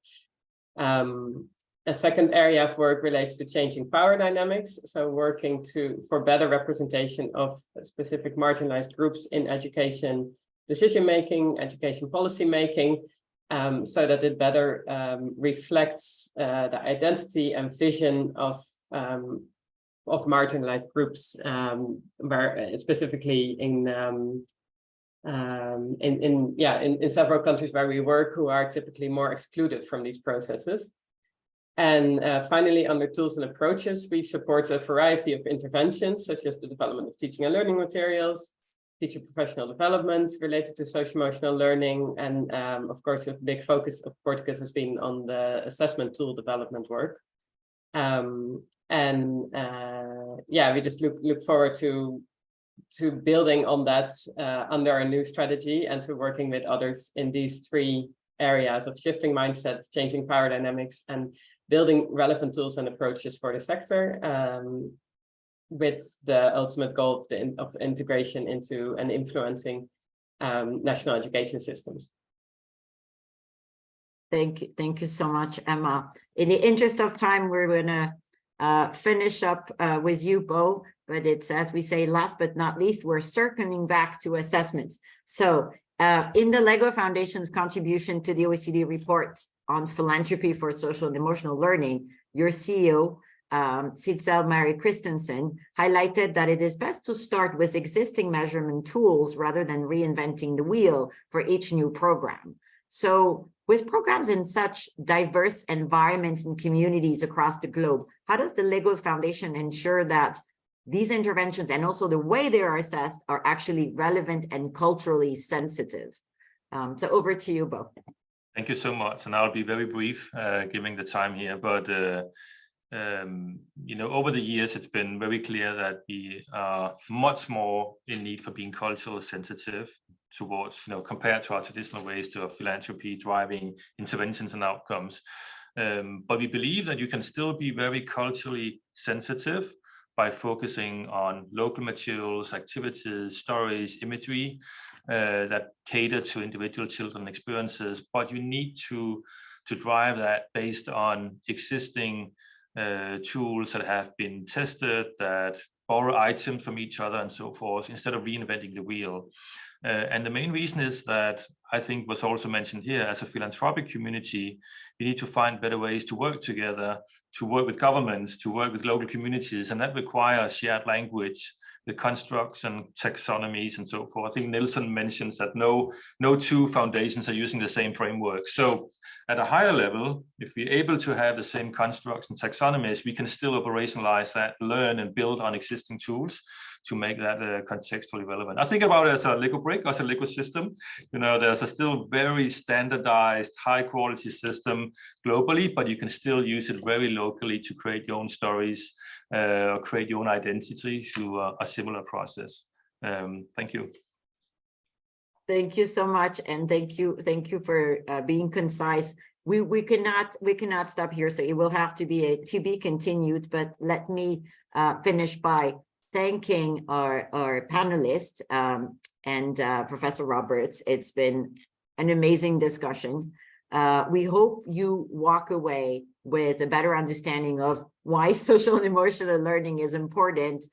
A second area of work relates to changing power dynamics, so working for better representation of specific marginalized groups in education decision-making, education policy-making, so that it better reflects the identity and vision of marginalized groups, where specifically in several countries where we work, who are typically more excluded from these processes. And finally, under tools and approaches, we support a variety of interventions, such as the development of teaching and learning materials, teacher professional development related to social emotional learning, and of course, a big focus of Portuguese has been on the assessment tool development work. We just look forward to building on that under our new strategy, and to working with others in these 3 areas of shifting mindsets, changing power dynamics, and building relevant tools and approaches for the sector, with the ultimate goal of integration into and influencing national education systems. Thank you so much, Emma. In the interest of time, we're going to finish up with you, Bo, but it's, as we say, last but not least, we're circling back to assessments. So in the Lego Foundation's contribution to the OECD report on philanthropy for social and emotional learning, your CEO Sitzel Mary Christensen, highlighted that it is best to start with existing measurement tools rather than reinventing the wheel for each new program. So with programs in such diverse environments and communities across the globe, how does the Lego Foundation ensure that these interventions and also the way they are assessed are actually relevant and culturally sensitive? So over to you, Bo. Thank you so much. And I'll be very brief, given the time here, but over the years, it's been very clear that we are much more in need for being culturally sensitive towards, compared to our traditional ways to philanthropy, driving interventions and outcomes. But we believe that you can still be very culturally sensitive by focusing on local materials, activities, stories, imagery that cater to individual children experiences. But you need to drive that based on existing tools that have been tested, that borrow items from each other and so forth, instead of reinventing the wheel. And the main reason is that, I think was also mentioned here, as a philanthropic community, we need to find better ways to work together, to work with governments, to work with local communities, and that requires shared language, the constructs and taxonomies and so forth. I think Nelson mentions that no two foundations are using the same framework. So at a higher level, if we're able to have the same constructs and taxonomies, we can still operationalize that, learn and build on existing tools to make that contextually relevant. I think about it as a Lego brick, as a Lego system. There's a still very standardized, high quality system globally, but you can still use it very locally to create your own stories or create your own identity through a similar process. Thank you. Thank you so much, and thank you for being concise. We cannot stop here, so it will have to be a to be continued. But let me finish by thanking our panelists and Professor Roberts. It's been an amazing discussion. We hope you walk away with a better understanding of why social and emotional learning is important,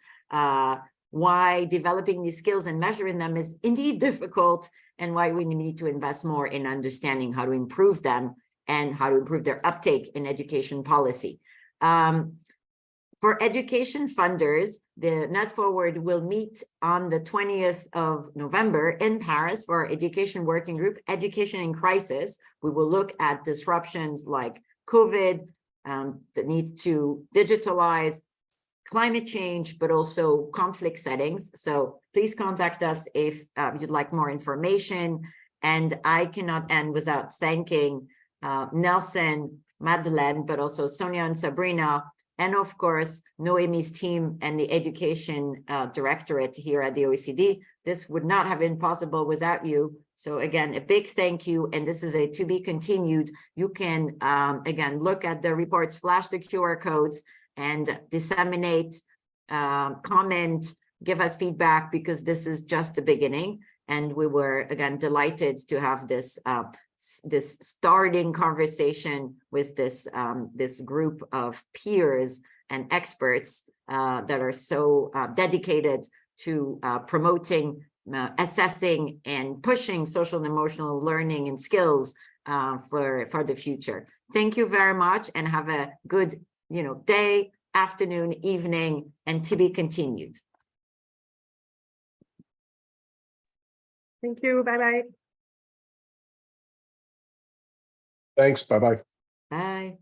why developing these skills and measuring them is indeed difficult, and why we need to invest more in understanding how to improve them and how to improve their uptake in education policy. For education funders, the NetForward will meet on the 20th of November in Paris for our education working group, Education in Crisis. We will look at disruptions like COVID, the need to digitalize, climate change, but also conflict settings. So please contact us if you'd like more information. And I cannot end without thanking Nelson, Madeleine, but also Sonia and Sabrina, and of course, Noemi's team and the Education Directorate here at the OECD. This would not have been possible without you. So again, a big thank you. And this is a to be continued. You can, again, look at the reports, flash the QR codes, and disseminate, comment, give us feedback, because this is just the beginning. And we were, again, delighted to have this this starting conversation with this this group of peers and experts that are so dedicated to promoting, assessing, and pushing social and emotional learning and skills for the future. Thank you very much, and have a good day, afternoon, evening, and to be continued. Thank you. Bye-bye. Thanks. Bye-bye. Bye.